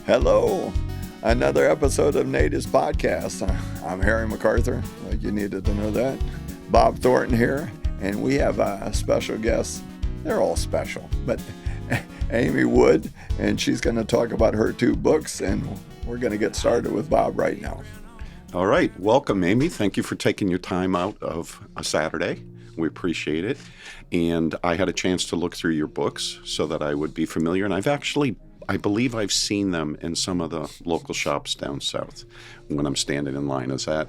Hello, another episode of Natives Podcast. I'm Harry MacArthur, like you needed to know that. Bob Thornton here, and we have a special guest. They're all special, but Amy Wood, and she's going to talk about her two books, and we're going to get started with Bob right now. All right. Welcome, Amy. Thank you for taking your time out of a Saturday. We appreciate it. And I had a chance to look through your books so that I would be familiar. And I believe I've seen them in some of the local shops down south when I'm standing in line. Is that?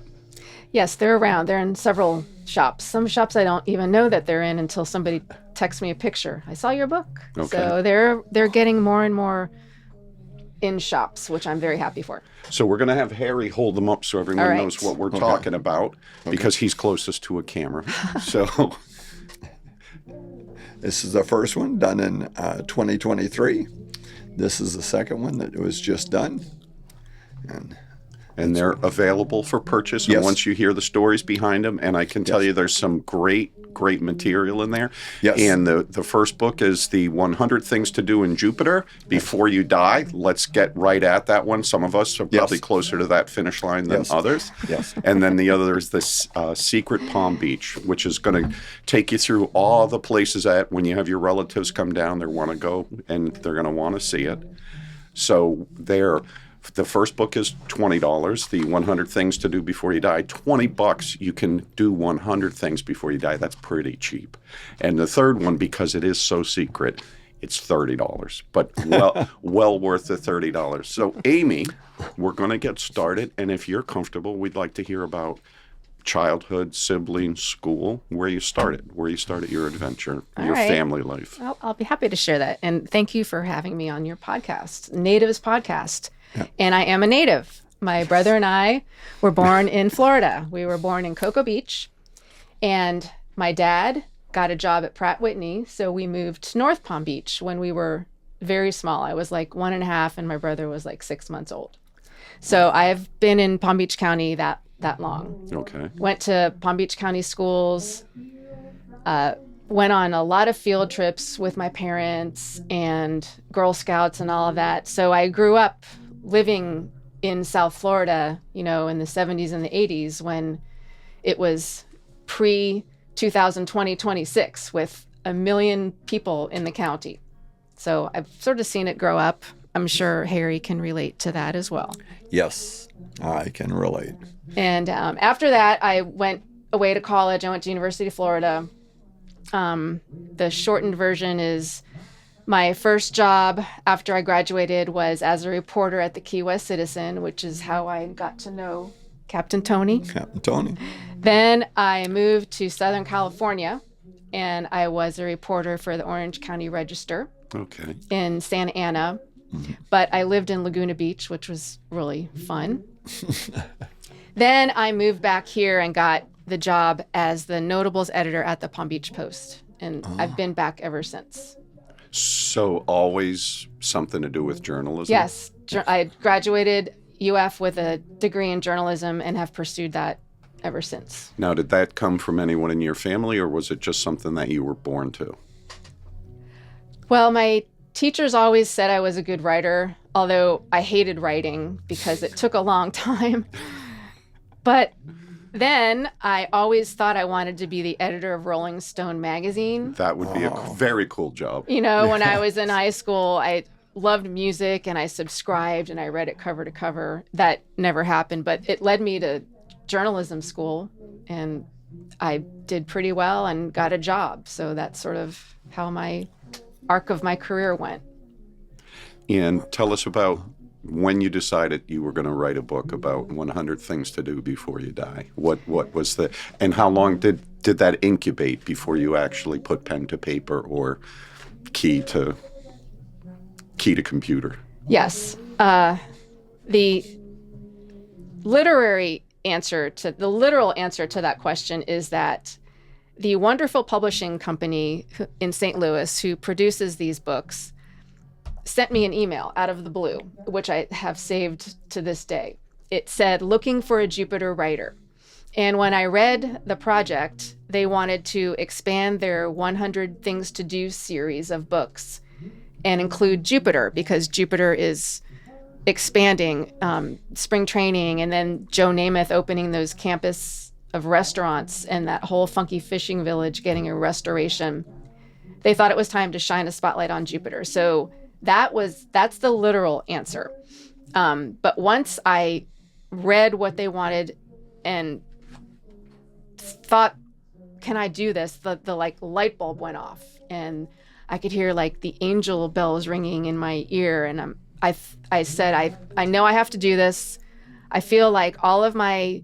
Yes, they're around. They're in several shops. Some shops I don't even know that they're in until somebody texts me a picture. I saw your book. Okay. So they're getting more and more in shops, which I'm very happy for. So we're going to have Harry hold them up so everyone All right. knows what we're talking about because he's closest to a camera. So This is the first one done in 2023. This is the second one that was just done. And they're available for purchase. And Yes. once you hear the stories behind them, and I can tell you there's some great material in there. Yes. And the first book is the 100 Things to Do in Jupiter Before You Die. Let's get right at that one. Some of us are probably closer to that finish line than others. Yes. And then the other is this Secret Palm Beach, which is going to take you through all the places that when you have your relatives come down, they want to go and they're going to want to see it. So the first book is $20, the 100 Things to Do Before You Die. $20, you can do 100 things before you die. That's pretty cheap. And the third one, because it is so secret, it's $30, but well worth the $30. So, Amy, we're going to get started. And if you're comfortable, we'd like to hear about childhood, siblings, school, where you started your adventure, your family life. Well, I'll be happy to share that. And thank you for having me on your podcast, Natives Podcast. Yeah. And I am a native. My brother and I were born in Florida. We were born in Cocoa Beach. And my dad got a job at Pratt Whitney. So we moved to North Palm Beach when we were very small. I was like 1.5 and my brother was like 6 months old. So I've been in Palm Beach County that long. Okay. Went to Palm Beach County schools, went on a lot of field trips with my parents and Girl Scouts and all of that. So I grew up living in South Florida, in the 70s and the 80s when it was pre-2026 with 1 million people in the county. So I've sort of seen it grow up. I'm sure Harry can relate to that as well. Yes, I can relate. And after that, I went away to college. I went to University of Florida. The shortened version is my first job after I graduated was as a reporter at the Key West Citizen, which is how I got to know Captain Tony. Captain Tony. Then I moved to Southern California, and I was a reporter for the Orange County Register in Santa Ana. Mm-hmm. But I lived in Laguna Beach, which was really fun. Then I moved back here and got the job as the notables editor at the Palm Beach Post. And I've been back ever since. So always something to do with journalism? Yes. I graduated UF with a degree in journalism and have pursued that ever since. Now, did that come from anyone in your family, or was it just something that you were born to? Well, my teachers always said I was a good writer, although I hated writing because it took a long time. But then I always thought I wanted to be the editor of Rolling Stone magazine. That would be a very cool job. When I was in high school, I loved music and I subscribed and I read it cover to cover. That never happened, but it led me to journalism school and I did pretty well and got a job. So that's sort of how my arc of my career went. And tell us about when you decided you were going to write a book about 100 things to do before you die. What was and how long did that incubate before you actually put pen to paper or key to computer? Yes. The literal answer to that question is that the wonderful publishing company in St. Louis who produces these books sent me an email out of the blue, which I have saved to this day. It said, looking for a Jupiter writer. And when I read the project, they wanted to expand their 100 Things to Do series of books and include Jupiter, because Jupiter is expanding, spring training, and then Joe Namath opening those campus of restaurants and that whole funky fishing village getting a restoration, they thought it was time to shine a spotlight on Jupiter. So that's the literal answer. But once I read what they wanted and thought, can I do this? The like light bulb went off, and I could hear like the angel bells ringing in my ear. And I said, I know I have to do this. I feel like all of my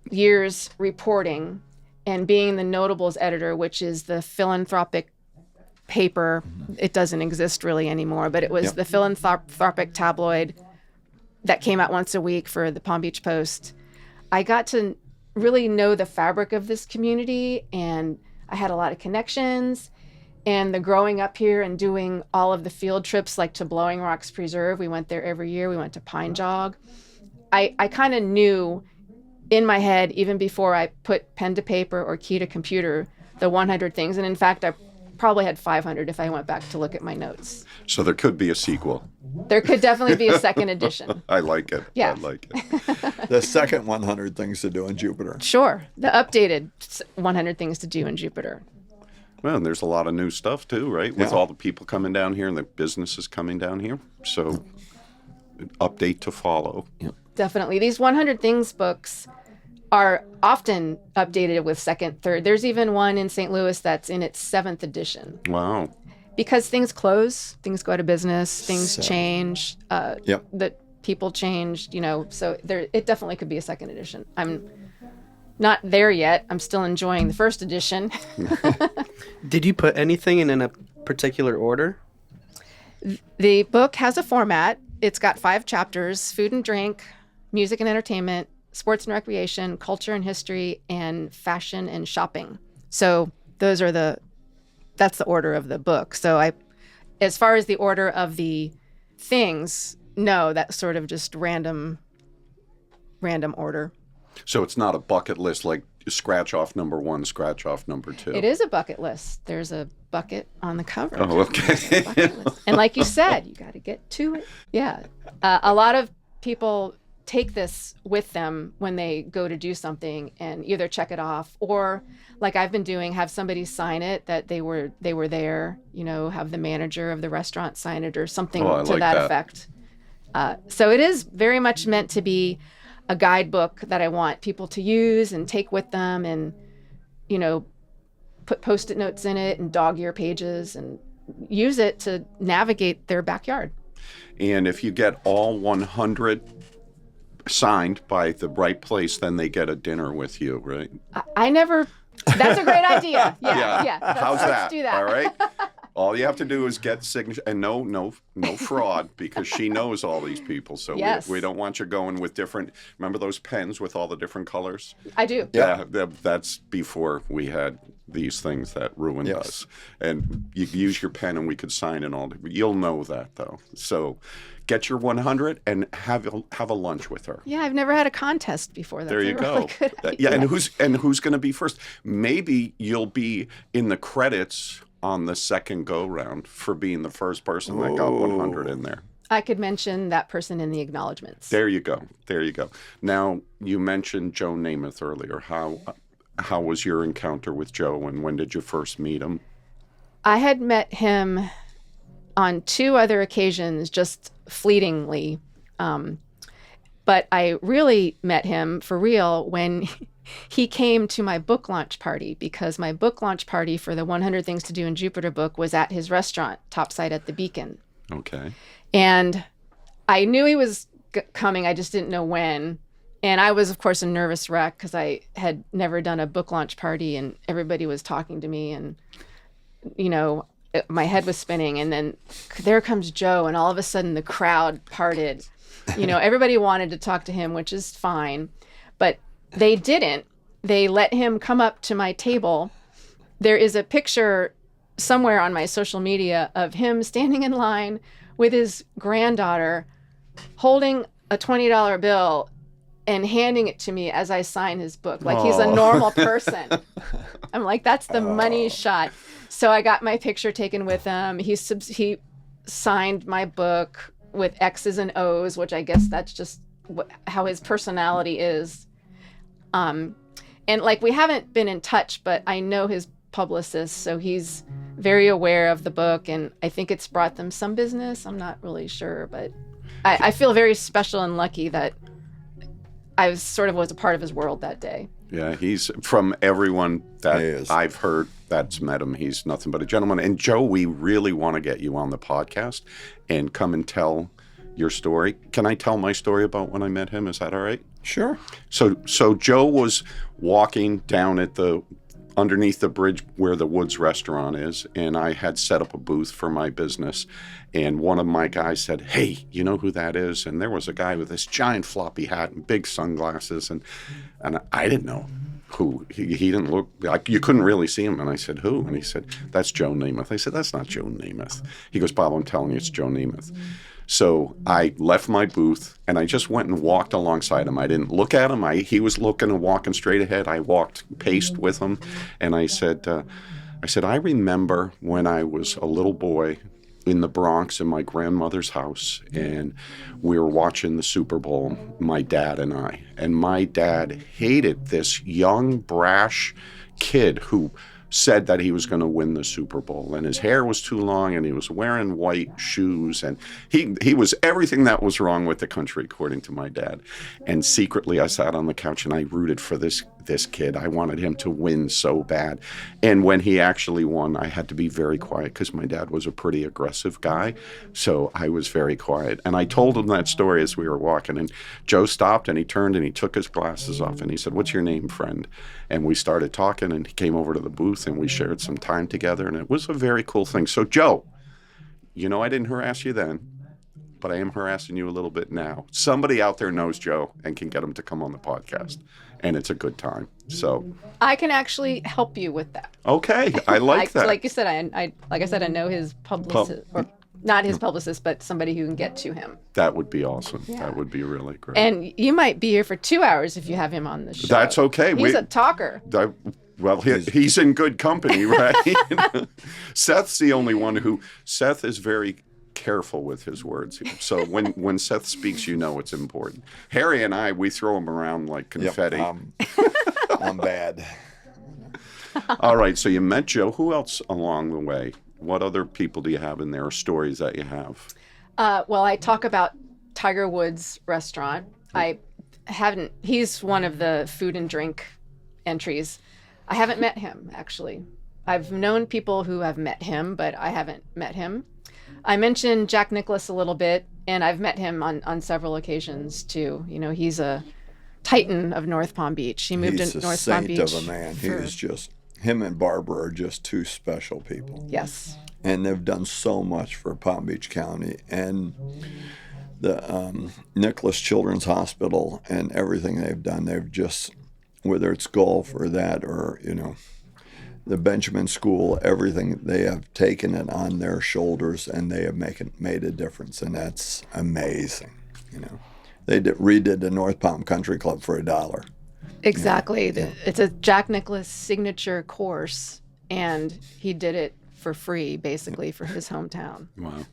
years reporting and being the Notables editor, which is the philanthropic paper, it doesn't exist really anymore, but it was the philanthropic tabloid that came out once a week for the Palm Beach Post. I got to really know the fabric of this community, and I had a lot of connections. And the growing up here and doing all of the field trips, like to Blowing Rocks Preserve, we went there every year. We went to Pine Jog. I kind of knew in my head, even before I put pen to paper or key to computer, the 100 things. And in fact, I probably had 500 if I went back to look at my notes. So there could be a sequel. There could definitely be a second edition. I like it. Yeah. I like it. The second 100 things to do in Jupiter. Sure. The updated 100 things to do in Jupiter. Well, and there's a lot of new stuff too, right? With all the people coming down here and the businesses coming down here. So update to follow. Yep. Definitely. These 100 Things books are often updated with second, third. There's even one in St. Louis that's in its 7th edition. Wow. Because things close, things go out of business, things change, the people change, so it definitely could be a second edition. I'm not there yet. I'm still enjoying the first edition. Did you put anything in a particular order? The book has a format. It's got 5 chapters: food and drink, music and entertainment, sports and recreation, culture and history, and fashion and shopping. So that's the order of the book. So as far as the order of the things, no, that's sort of just random order. So it's not a bucket list like scratch off number 1, scratch off number 2. It is a bucket list. There's a bucket on the cover. Oh, okay. And like you said, you got to get to it. Yeah. A lot of people take this with them when they go to do something and either check it off or, like I've been doing, have somebody sign it that they were there, have the manager of the restaurant sign it or something to that effect. So it is very much meant to be a guidebook that I want people to use and take with them and, put Post-it notes in it and dog-ear pages and use it to navigate their backyard. And if you get all 100 signed by the right place, then they get a dinner with you, right? I never... That's a great idea. Yeah. How's that? Let's do that. All right. All you have to do is get signature, and no fraud, because she knows all these people. So yes. we don't want you going with different. Remember those pens with all the different colors? I do. Yeah, that's before we had these things that ruined us. And you use your pen, and we could sign in all. You'll know that though. So get your 100 and have a lunch with her. Yeah, I've never had a contest before. That's there you go. Really good idea. Yeah, and who's going to be first? Maybe you'll be in the credits on the second go round for being the first person that got 100 in there. I could mention that person in the acknowledgments. There you go. Now, you mentioned Joe Namath earlier. How was your encounter with Joe, and when did you first meet him? I had met him on 2 other occasions, just fleetingly. But I really met him for real when he came to my book launch party, because my book launch party for the 100 Things to Do in Jupiter book was at his restaurant, Topside at the Beacon. Okay. And I knew he was coming. I just didn't know when. And I was, of course, a nervous wreck because I had never done a book launch party and everybody was talking to me and, my head was spinning. And then there comes Joe, and all of a sudden the crowd parted. Everybody wanted to talk to him, which is fine. But they didn't. They let him come up to my table. There is a picture somewhere on my social media of him standing in line with his granddaughter holding a $20 bill and handing it to me as I sign his book. Like he's a normal person. I'm like, that's the money shot. So I got my picture taken with him. He signed my book. with X's and O's, which I guess that's just how his personality is. And like, we haven't been in touch, but I know his publicist, so he's very aware of the book, and I think it's brought them some business. I'm not really sure, but I feel very special and lucky that I was a part of his world that day. Yeah, he's, from everyone that I've heard that's met him, he's nothing but a gentleman. And Joe, we really want to get you on the podcast and come and tell your story. Can I tell my story about when I met him? Is that all right? Sure. So Joe was walking down at underneath the bridge where the Woods restaurant is, and I had set up a booth for my business, and one of my guys said, "Hey, you know who that is?" And there was a guy with this giant floppy hat and big sunglasses, and I didn't know who. He didn't look like, you couldn't really see him. And I said, "Who?" And he said, "That's Joe Namath." I said, "That's not Joe Namath." He goes, "Bob, I'm telling you, it's Joe Namath." So I left my booth and I just went and walked alongside him. I didn't look at him. He was looking and walking straight ahead. I paced with him, and I said, I remember when I was a little boy in the Bronx in my grandmother's house, and we were watching the Super Bowl, my dad and I. And my dad hated this young, brash kid who said that he was going to win the Super Bowl, and his hair was too long, and he was wearing white shoes, and he was everything that was wrong with the country, according to my dad. And secretly, I sat on the couch and I rooted for this kid. I wanted him to win so bad. And when he actually won, I had to be very quiet because my dad was a pretty aggressive guy. So I was very quiet. And I told him that story as we were walking. And Joe stopped and he turned and he took his glasses off and he said, "What's your name, friend?" And we started talking, and he came over to the booth and we shared some time together. And it was a very cool thing. So Joe, I didn't harass you then, but I am harassing you a little bit now. Somebody out there knows Joe and can get him to come on the podcast, and it's a good time. So I can actually help you with that. Okay, I like that. Like you said, I know his publicist, or not his publicist, but somebody who can get to him. That would be awesome. Yeah. That would be really great. And you might be here for 2 hours if you have him on the show. That's okay. He's a talker. Well, he's in good company, right? Seth's the only one Seth is very careful with his words. So when Seth speaks, it's important. Harry and I, we throw him around like confetti. Yep, I'm bad. All right, so you met Joe. Who else along the way? What other people do you have in there, or stories that you have? Well, I talk about Tiger Woods restaurant. He's one of the food and drink entries. I haven't met him, actually. I've known people who have met him, but I haven't met him. I mentioned Jack Nicklaus a little bit, and I've met him on several occasions too. He's a titan of North Palm Beach. He moved to North Palm Beach. He's a saint of a man. He is just, him and Barbara are just two special people. Yes. And they've done so much for Palm Beach County and the Nicholas Children's Hospital and everything they've done. They've just, whether it's golf or that or, the Benjamin School, everything, they have taken it on their shoulders and they have made a difference. And that's amazing. They redid the North Palm Country Club for $1. Exactly. Yeah. It's a Jack Nicklaus signature course, and he did it for free, basically, for his hometown. Wow.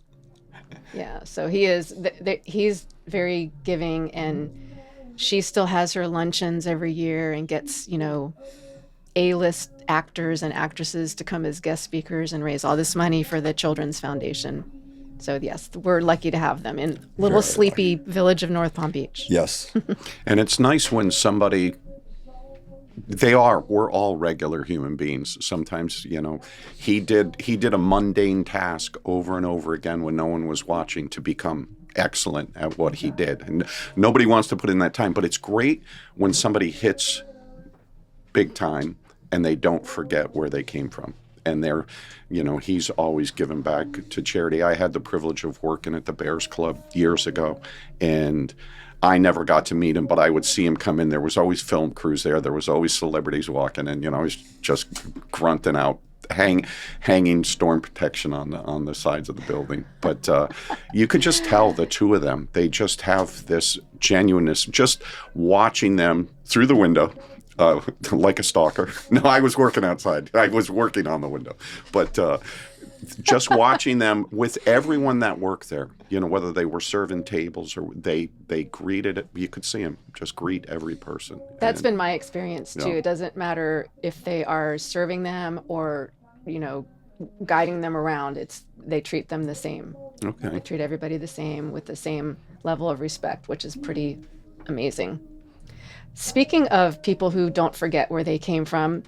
Yeah, so he's very giving, and she still has her luncheons every year and gets, A-list actors and actresses to come as guest speakers and raise all this money for the Children's Foundation. So yes, we're lucky to have them in little sleepy village of North Palm Beach. Yes. And it's nice when somebody, we're all regular human beings. Sometimes, he did a mundane task over and over again when no one was watching to become excellent at what he did. And nobody wants to put in that time, but it's great when somebody hits big time and they don't forget where they came from. And he's always given back to charity. I had the privilege of working at the Bears Club years ago, and I never got to meet him, but I would see him come in. There was always film crews there. There was always celebrities walking in. I was just grunting out, hanging storm protection on the sides of the building. But you could just tell the two of them, they just have this genuineness, just watching them through the window. Like a stalker. No, I was working outside. I was working on the window. But just watching them with everyone that worked there, whether they were serving tables or they greeted it, you could see them just greet every person. That's been my experience too. Yeah. It doesn't matter if they are serving them or, guiding them around. They treat them the same. Okay. They treat everybody the same with the same level of respect, which is pretty amazing. Speaking of people who don't forget where they came from,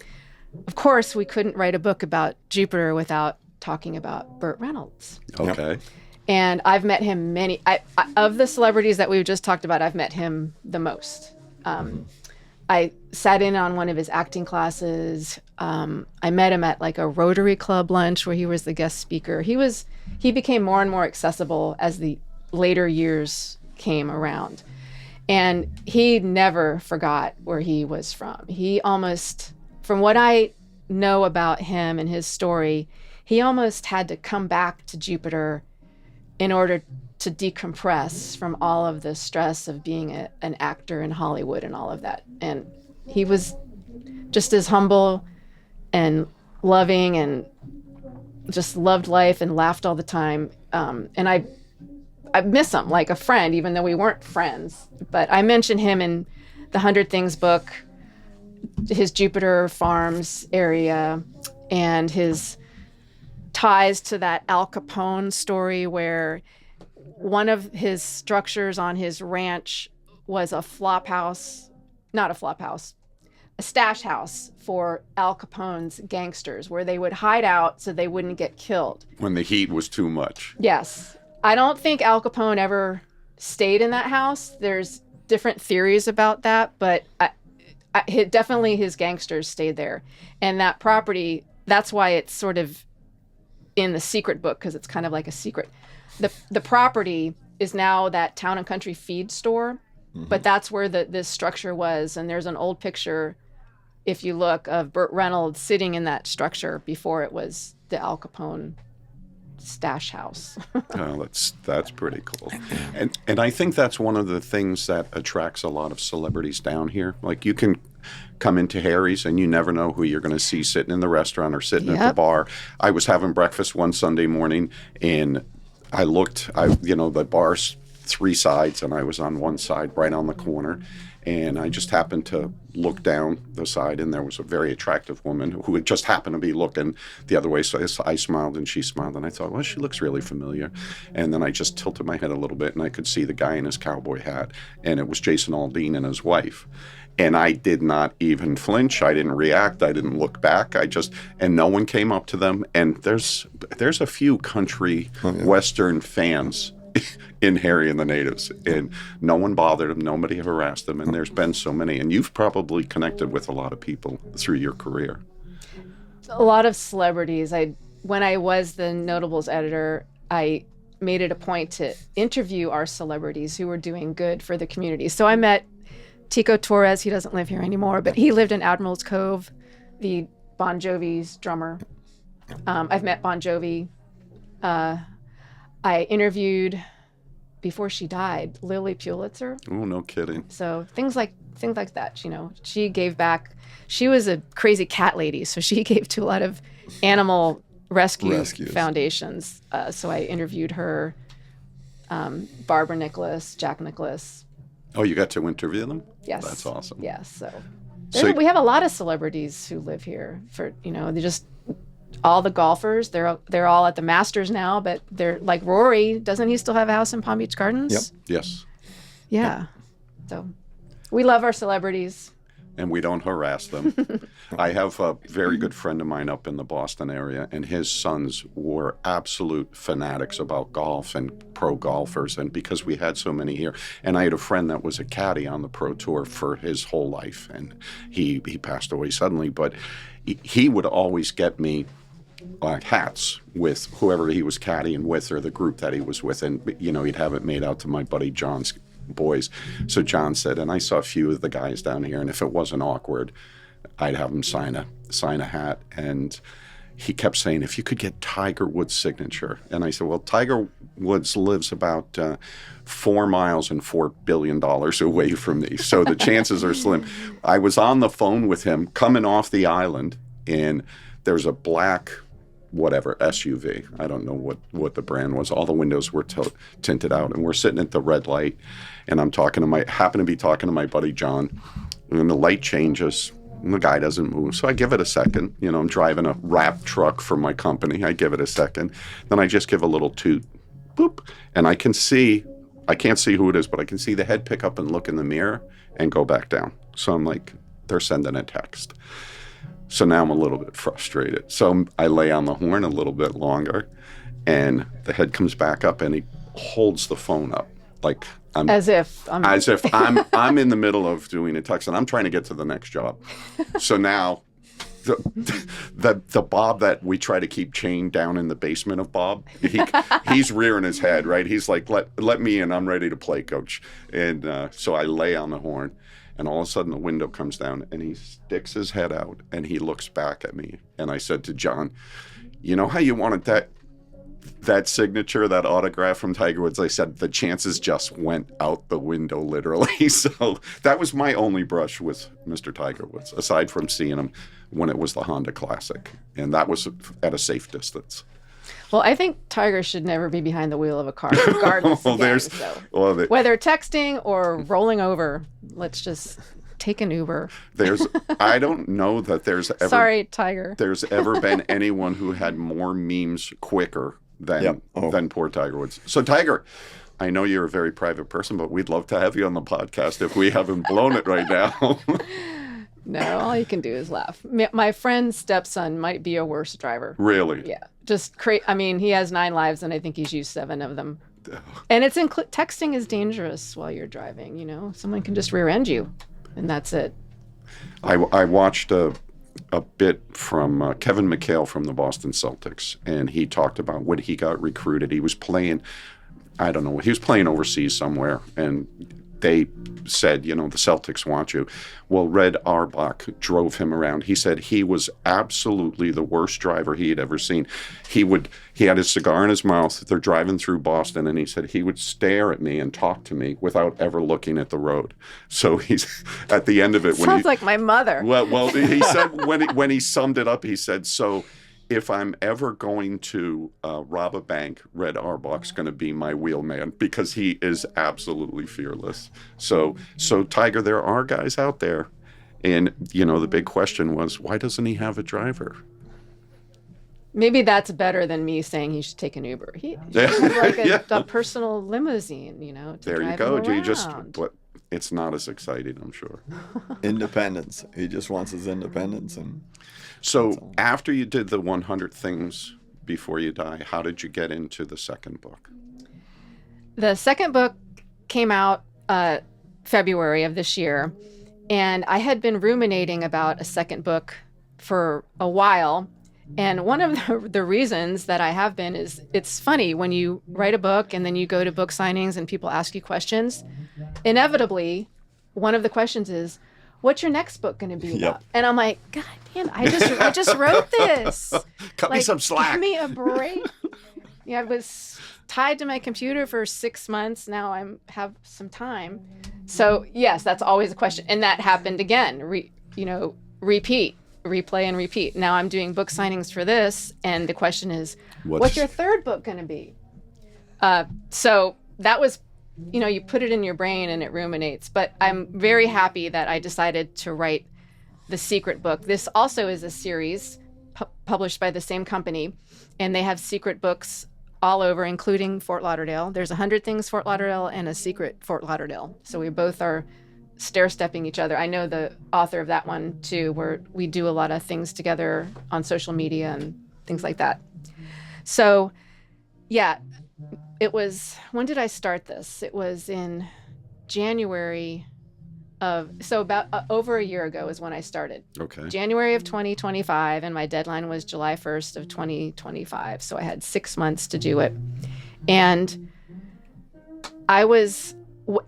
of course, we couldn't write a book about Jupiter without talking about Burt Reynolds. Okay. And I've met him of the celebrities that we've just talked about, I've met him the most. I sat in on one of his acting classes. I met him at like a Rotary Club lunch where he was the guest speaker. He became more and more accessible as the later years came around. And he never forgot where he was from. He almost, from what I know about him and his story, he almost had to come back to Jupiter in order to decompress from all of the stress of being an actor in Hollywood and all of that. And he was just as humble and loving and just loved life and laughed all the time. And I miss him like a friend, even though we weren't friends. But I mention him in the 100 Things book, his Jupiter Farms area, and his ties to that Al Capone story where one of his structures on his ranch was a stash house for Al Capone's gangsters where they would hide out so they wouldn't get killed. When the heat was too much. Yes. I don't think Al Capone ever stayed in that house. There's different theories about that, but definitely his gangsters stayed there. And that property, that's why it's sort of in the secret book, because it's kind of like a secret. The property is now that Town and Country feed store, but that's where this structure was. And there's an old picture, if you look, of Burt Reynolds sitting in that structure before it was the Al Capone stash house. Oh, that's pretty cool. And I think that's one of the things that attracts a lot of celebrities down here. Like you can come into Harry's and you never know who you're going to see sitting in the restaurant or sitting at the bar. I was having breakfast one Sunday morning and I looked, the bar's 3 sides and I was on one side right on the corner. And I just happened to look down the side, and there was a very attractive woman who had just happened to be looking the other way. So I smiled, and she smiled, and I thought, well, she looks really familiar. And then I just tilted my head a little bit, and I could see the guy in his cowboy hat, and it was Jason Aldean and his wife. And I did not even flinch. I didn't react. I didn't look back. And no one came up to them. And there's a few country Western fans in Harry and the Natives, and no one bothered them. Nobody harassed them, and there's been so many. And you've probably connected with a lot of people through your career. A lot of celebrities. When I was the Notables editor, I made it a point to interview our celebrities who were doing good for the community. So I met Tico Torres. He doesn't live here anymore, but he lived in Admiral's Cove, the Bon Jovi's drummer. I've met Bon Jovi. I interviewed, before she died, Lily Pulitzer. Oh, no kidding. So things like that, she gave back. She was a crazy cat lady, so she gave to a lot of animal rescues. Foundations. So I interviewed her, Barbara Nicholas, Jack Nicholas. Oh, you got to interview them? Yes. That's awesome. Yes. So we have a lot of celebrities who live here. They just all the golfers. They're all at the Masters now, but they're like Rory. Doesn't he still have a house in Palm Beach Gardens? Yep. Yes. Yeah. So we love our celebrities. And we don't harass them. I have a very good friend of mine up in the Boston area, and his sons were absolute fanatics about golf and pro golfers, and because we had so many here. And I had a friend that was a caddy on the pro tour for his whole life, and he passed away suddenly, but he would always get me hats with whoever he was caddying with or the group that he was with, and he'd have it made out to my buddy John's boys. So John said, and I saw a few of the guys down here, and if it wasn't awkward, I'd have them sign a hat. And he kept saying, if you could get Tiger Woods' signature. And I said, well, Tiger Woods lives about 4 miles and $4 billion away from me, so the chances are slim. I was on the phone with him coming off the island, and there's a black whatever SUV. I don't know what the brand was. All the windows were tinted out, and we're sitting at the red light, and happen to be talking to my buddy John, and the light changes. And the guy doesn't move. So I give it a second. I'm driving a wrap truck for my company. I give it a second. Then I just give a little toot. Boop. And I can't see who it is, but I can see the head pick up and look in the mirror and go back down. So I'm like, they're sending a text. So now I'm a little bit frustrated. So I lay on the horn a little bit longer, and the head comes back up, and he holds the phone up. Like as if I'm in the middle of doing a text and I'm trying to get to the next job. So now the Bob that we try to keep chained down in the basement of Bob, he's rearing his head, right? He's like, let me in, I'm ready to play, coach. And so I lay on the horn, and all of a sudden the window comes down, and he sticks his head out, and he looks back at me. And I said to John, you know how you wanted that signature, that autograph from Tiger Woods? I said the chances just went out the window, literally. So that was my only brush with Mr. Tiger Woods, aside from seeing him when it was the Honda Classic, and that was at a safe distance. Well, I think Tiger should never be behind the wheel of a car, regardless. Whether texting or rolling over, let's just take an Uber. I don't know that there's ever. Sorry, Tiger. There's ever been anyone who had more memes quicker than poor Tiger Woods. So Tiger, I know you're a very private person, but we'd love to have you on the podcast if we haven't blown it right now. No, all you can do is laugh. My friend's stepson might be a worse driver. Really? Yeah. Just I mean, he has 9 lives, and I think he's used 7 of them. And it's texting is dangerous while you're driving. Someone can just rear end you, and that's it. I watched a bit from Kevin McHale from the Boston Celtics, and he talked about when he got recruited. He was playing, I don't know, he was playing overseas somewhere, and they said, the Celtics want you. Well, Red Auerbach drove him around. He said he was absolutely the worst driver he had ever seen. He had his cigar in his mouth. They're driving through Boston, and he said he would stare at me and talk to me without ever looking at the road. So he's at the end of it. Sounds like my mother. Well, he said when he summed it up, he said, so if I'm ever going to rob a bank, Red Auerbach's going to be my wheelman, because he is absolutely fearless. So Tiger, there are guys out there, and the big question was, why doesn't he have a driver? Maybe that's better than me saying he should take an Uber. He should have a personal limousine, to there you drive go. him around. It's not as exciting, I'm sure. Independence. He just wants his independence. And so after you did the 100 Things Before You Die, how did you get into the second book? The second book came out February of this year, and I had been ruminating about a second book for a while. And one of the reasons that I have been is, it's funny when you write a book and then you go to book signings and people ask you questions. Inevitably, one of the questions is, what's your next book going to be about? And I'm like, God damn, I just wrote this. Cut me some slack. Give me a break. I was tied to my computer for 6 months. Now I have some time. So yes, that's always a question. And that happened again. Replay and repeat. Now I'm doing book signings for this, and the question is, what's your third book going to be? So that was, you put it in your brain and it ruminates. But I'm very happy that I decided to write the secret book. This also is a series published by the same company, and they have secret books all over, including Fort Lauderdale. There's 100 Things Fort Lauderdale and a secret Fort Lauderdale. So we both are stair-stepping each other. I know the author of that one too, where we do a lot of things together on social media and things like that. So yeah, it was, when did I start this? It was in January about over a year ago is when I started. Okay. January of 2025, and my deadline was July 1st of 2025. So I had 6 months to do it. And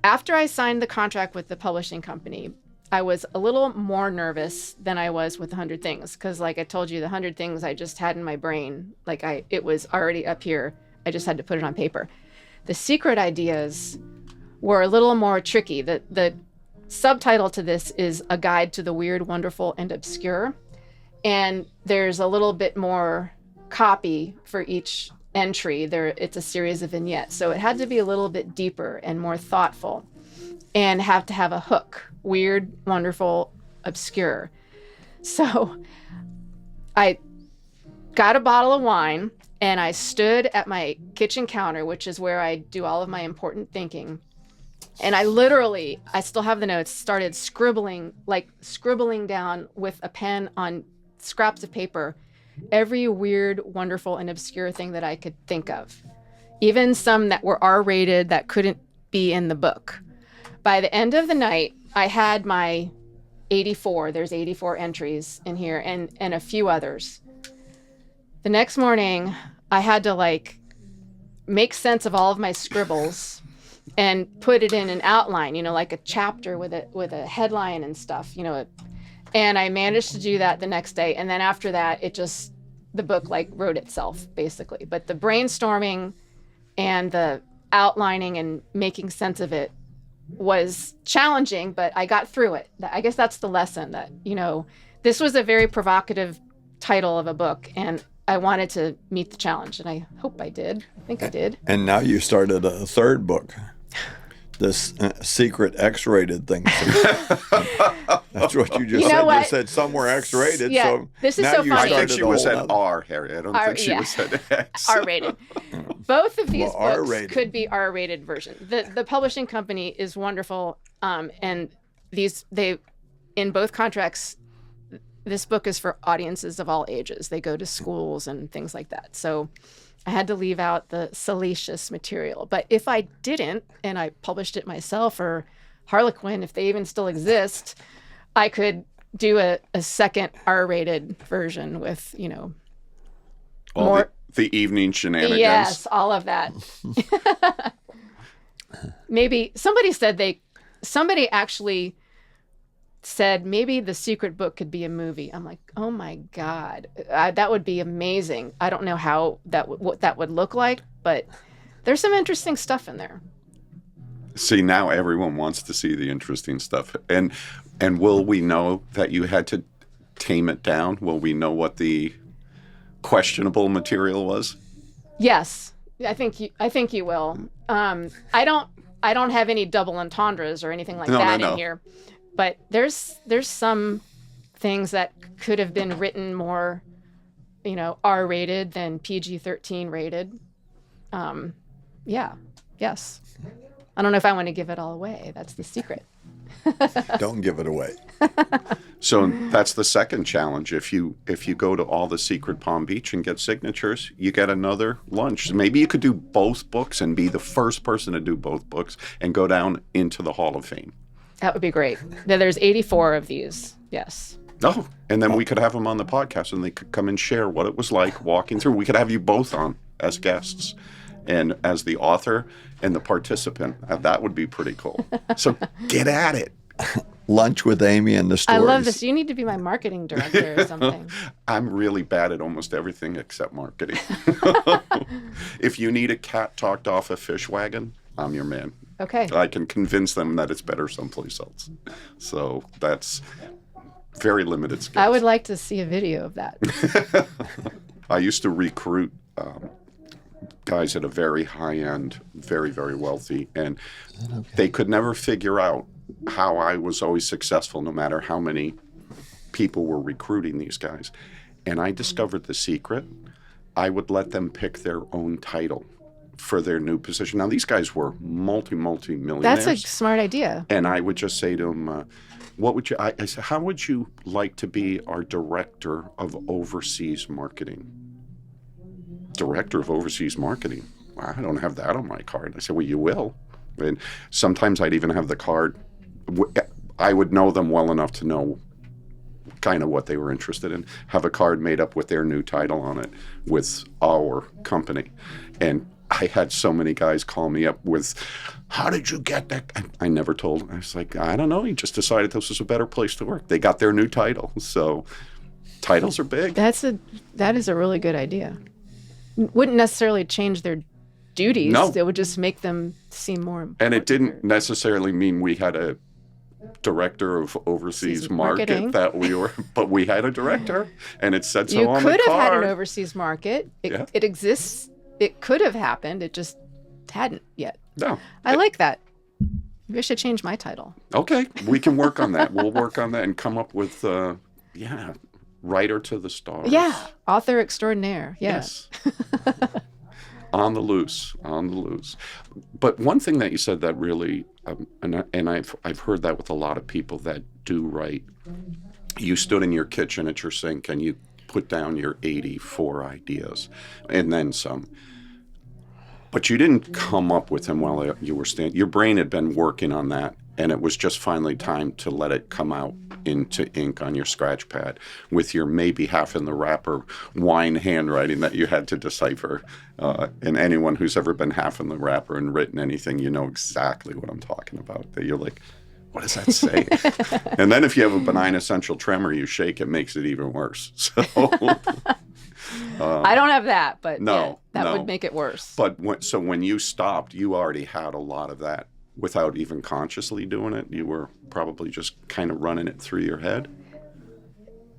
after I signed the contract with the publishing company, I was a little more nervous than I was with 100 Things. Because like I told you, the 100 Things I just had in my brain. It was already up here. I just had to put it on paper. The secret ideas were a little more tricky. The subtitle to this is A Guide to the Weird, Wonderful, and Obscure. And there's a little bit more copy for each entry. It's a series of vignettes. So it had to be a little bit deeper and more thoughtful and have to have a hook. Weird, wonderful, obscure. So I got a bottle of wine and I stood at my kitchen counter, which is where I do all of my important thinking. And I still have the notes, started scribbling down with a pen on scraps of paper every weird, wonderful, and obscure thing that I could think of. Even some that were R-rated that couldn't be in the book. By the end of the night, I had my 84. There's 84 entries in here and a few others. The next morning, I had to make sense of all of my scribbles and put it in an outline, like a chapter with a headline and stuff, And I managed to do that the next day. And then after that, the book wrote itself, basically. But the brainstorming and the outlining and making sense of it was challenging, but I got through it. I guess that's the lesson that, this was a very provocative title of a book, and I wanted to meet the challenge, and I hope I did. I think I did. And now you started a third book, this secret X-rated thing. That's what you just said. You said somewhere X-rated. Yeah, so this is now so you funny. I think she was started at R, Harry. I don't think she was at X. R-rated. Both of these books R-rated. could be R-rated version. The publishing company is wonderful, and they in both contracts. This book is for audiences of all ages. They go to schools and things like that. So I had to leave out the salacious material. But if I didn't, and I published it myself, or Harlequin, if they even still exist, I could do a second R-rated version with, All more the evening shenanigans. Yes, all of that. Maybe somebody actually said maybe the secret book could be a movie. I'm like, oh my God, that would be amazing. I don't know how what that would look like, but there's some interesting stuff in there. See, now everyone wants to see the interesting stuff. And will we know that you had to tame it down? Will we know what the questionable material was? Yes, I think you will. I don't have any double entendres or anything like that in here. But there's some things that could have been written more, R-rated than PG-13 rated. Yes. I don't know if I want to give it all away. That's the secret. Don't give it away. So that's the second challenge. If you go to all the secret Palm Beach and get signatures, you get another lunch. Maybe you could do both books and be the first person to do both books and go down into the Hall of Fame. That would be great. There's 84 of these. Yes. Oh, and then we could have them on the podcast and they could come and share what it was like walking through. We could have you both on as guests and as the author and the participant. That would be pretty cool. So get at it. Lunch with Amy and the stories. I love this. You need to be my marketing director or something. I'm really bad at almost everything except marketing. If you need a cat talked off a fish wagon, I'm your man. Okay. I can convince them that it's better someplace else. So that's very limited skills. I would like to see a video of that. I used to recruit guys at a very high end, very, very wealthy, and they could never figure out how I was always successful no matter how many people were recruiting these guys. And I discovered the secret. I would let them pick their own title for their new position. Now, these guys were multi-millionaires. That's a smart idea. And I would just say to them, what would you, I said, how would you like to be our director of overseas marketing? Director of overseas marketing? Well, I don't have that on my card. I said, well, you will. And sometimes I'd even have the card. I would know them well enough to know kind of what they were interested in. Have a card made up with their new title on it with our company. And I had so many guys call me up with, how did you get that? I never told them. I was like, I don't know. He just decided this was a better place to work. They got their new title. So titles are big. That is a really good idea. Wouldn't necessarily change their duties. No. It would just make them seem more important. And it didn't necessarily mean we had to director of overseas marketing. market that we were, but we had a director, and it said so You on the could have had card. an overseas market. Yeah. It exists. It could have happened. It just hadn't yet. No. I like that. Maybe I should change my title. Okay, we can work on that. We'll work on that and come up with, writer to the stars. Yeah, author extraordinaire. Yeah. Yes. On the loose. But one thing that you said that really, and I've heard that with a lot of people that do write. You stood in your kitchen at your sink and you put down your 84 ideas, and then some. But you didn't come up with them while you were standing. Your brain had been working on that, and it was just finally time to let it come out into ink on your scratch pad with your maybe half in the wrapper wine handwriting that you had to decipher. And anyone who's ever been half in the wrapper and written anything, you know exactly what I'm talking about. That you're like, what does that say? And then if you have a benign essential tremor, you shake, it makes it even worse. So... I don't have that, but no, that no. would make it worse. But when you stopped, you already had a lot of that without even consciously doing it. You were probably just kind of running it through your head.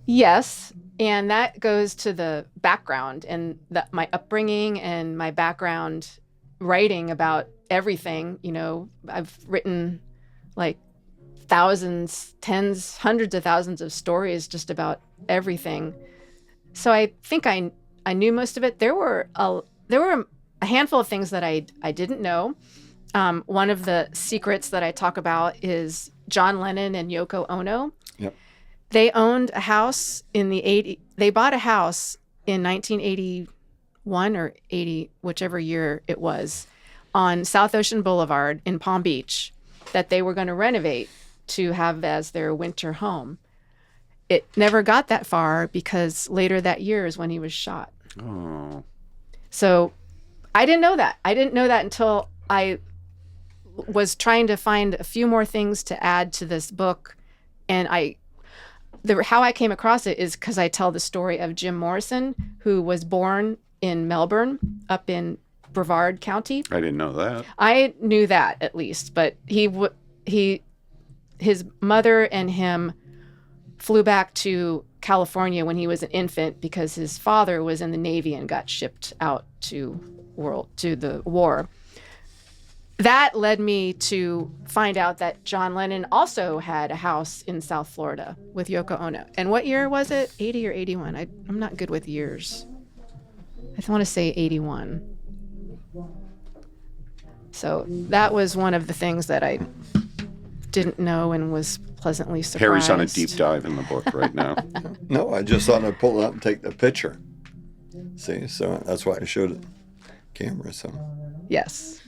Yes, and that goes to the background and my upbringing and my background writing about everything. You know, I've written like thousands, tens, hundreds of thousands of stories just about everything. So I think I knew most of it. There were a handful of things that I didn't know. One of the secrets that I talk about is John Lennon and Yoko Ono. Yep. They owned a house in the 80s. They bought a house in 1981 or 80, whichever year it was, on South Ocean Boulevard in Palm Beach that they were going to renovate to have as their winter home. It never got that far because later that year is when he was shot. Oh. So I didn't know that. I didn't know that until I was trying to find a few more things to add to this book. And how I came across it is because I tell the story of Jim Morrison, who was born in Melbourne, up in Brevard County. I didn't know that. I knew that at least, but his mother and him flew back to California when he was an infant because his father was in the Navy and got shipped out to the war. That led me to find out that John Lennon also had a house in South Florida with Yoko Ono. And what year was it? 80 or 81? I'm not good with years. I want to say 81. So that was one of the things that I didn't know and was pleasantly surprised. Harry's on a deep dive in the book right now. No, I just thought I'd pull it up and take the picture. See, so that's why I showed it camera. So Yes.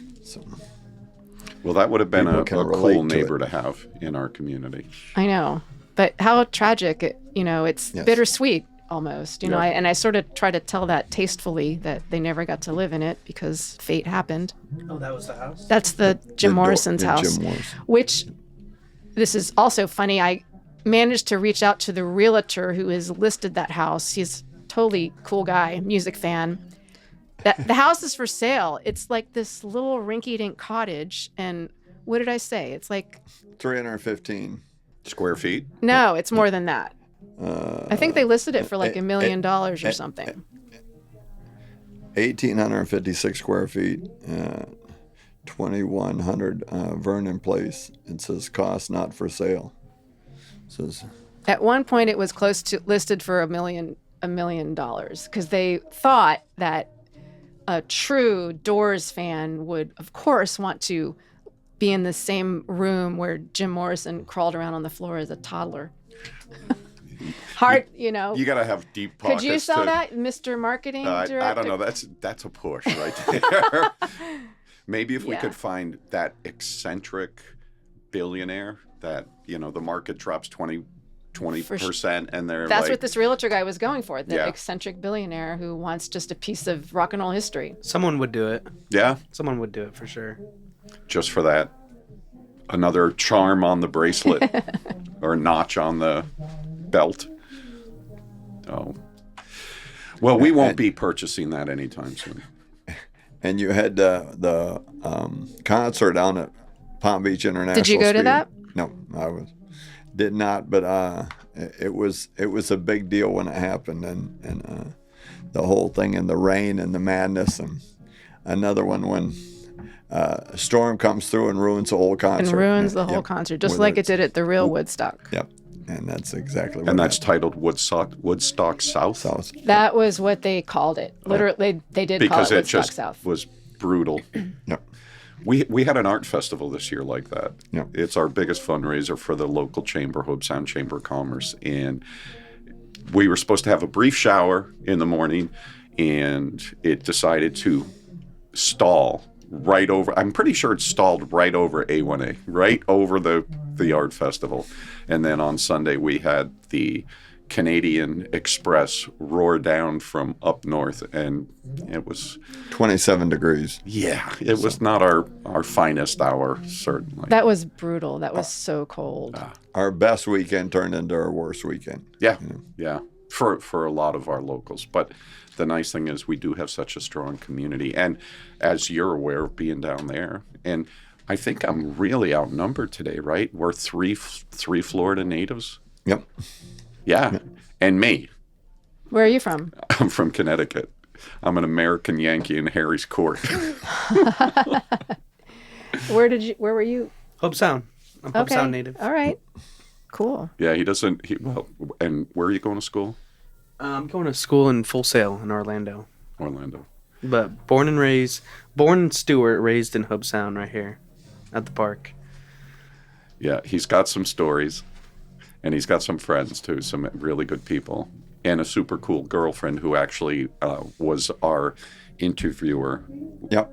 Well, that would have been People a can cool relate to neighbor it. to have in our community. I know. But how tragic, it's Yes. bittersweet almost, Yeah. and I sort of try to tell that tastefully that they never got to live in it because fate happened. Oh, that was the house? That's the Jim Morrison's house, Jim Morrison. which this is also funny. I managed to reach out to the realtor who has listed that house. He's a totally cool guy, music fan. The house is for sale. It's like this little rinky-dink cottage. And what did I say? It's like, 315. Square feet? no, it's more than that. I think they listed it for like $1 million or something. 1,856 square feet, 2,100 Vernon Place. It says cost not for sale. It says At one point, it was close to listed for $1 million because they thought that a true Doors fan would, of course, want to be in the same room where Jim Morrison crawled around on the floor as a toddler. Hard, You got to have deep pockets. Could you sell that, Mr. Marketing Director? I don't know. That's a push right there. Maybe if we Yeah. could find that eccentric billionaire that, the market drops 20% and they're That's like, what this realtor guy was going for, the Yeah. eccentric billionaire who wants just a piece of rock and roll history. Someone would do it. yeah, Someone would do it for sure. just for that. Another charm on the bracelet or notch on the belt. Oh. Well, we won't be purchasing that anytime soon. and you had the concert down at Palm Beach International. Did you go to Speed. that? No, did not. But it was a big deal when it happened, and the whole thing, and the rain and the madness, and another one when a storm comes through and ruins the whole concert. And ruins the whole concert, just like it did at the real Woodstock. Yep. And that's exactly what And that's happened. titled Woodstock South? That was what they called it. Literally, they did Because call it it Woodstock just South. was brutal. Yep. We had an art festival this year like that. Yep. It's our biggest fundraiser for the local chamber, Hobe Sound Chamber of Commerce. And we were supposed to have a brief shower in the morning, and it decided to stall right over. I'm pretty sure it stalled right over A1A, right over the art festival. And then on Sunday we had the Canadian Express roar down from up north, and it was 27 degrees. it was not our finest hour, certainly. That was brutal. That was so cold. Our best weekend turned into our worst weekend. Yeah, for a lot of our locals. But the nice thing is we do have such a strong community, and as you're aware of being down there, and I think I'm really outnumbered today, right? We're three Florida natives. Yep. Yeah, and me. Where are you from? I'm from Connecticut. I'm an American Yankee in Harry's Court. Where were you? Hobe Sound. I'm Hobe Sound native. All right. Cool. Yeah, he doesn't. And where are you going to school? I'm going to school in Full Sail in Orlando. Orlando. But born in Stewart, raised in Hobe Sound right here at the park. Yeah, he's got some stories, and he's got some friends too, some really good people, and a super cool girlfriend who actually was our interviewer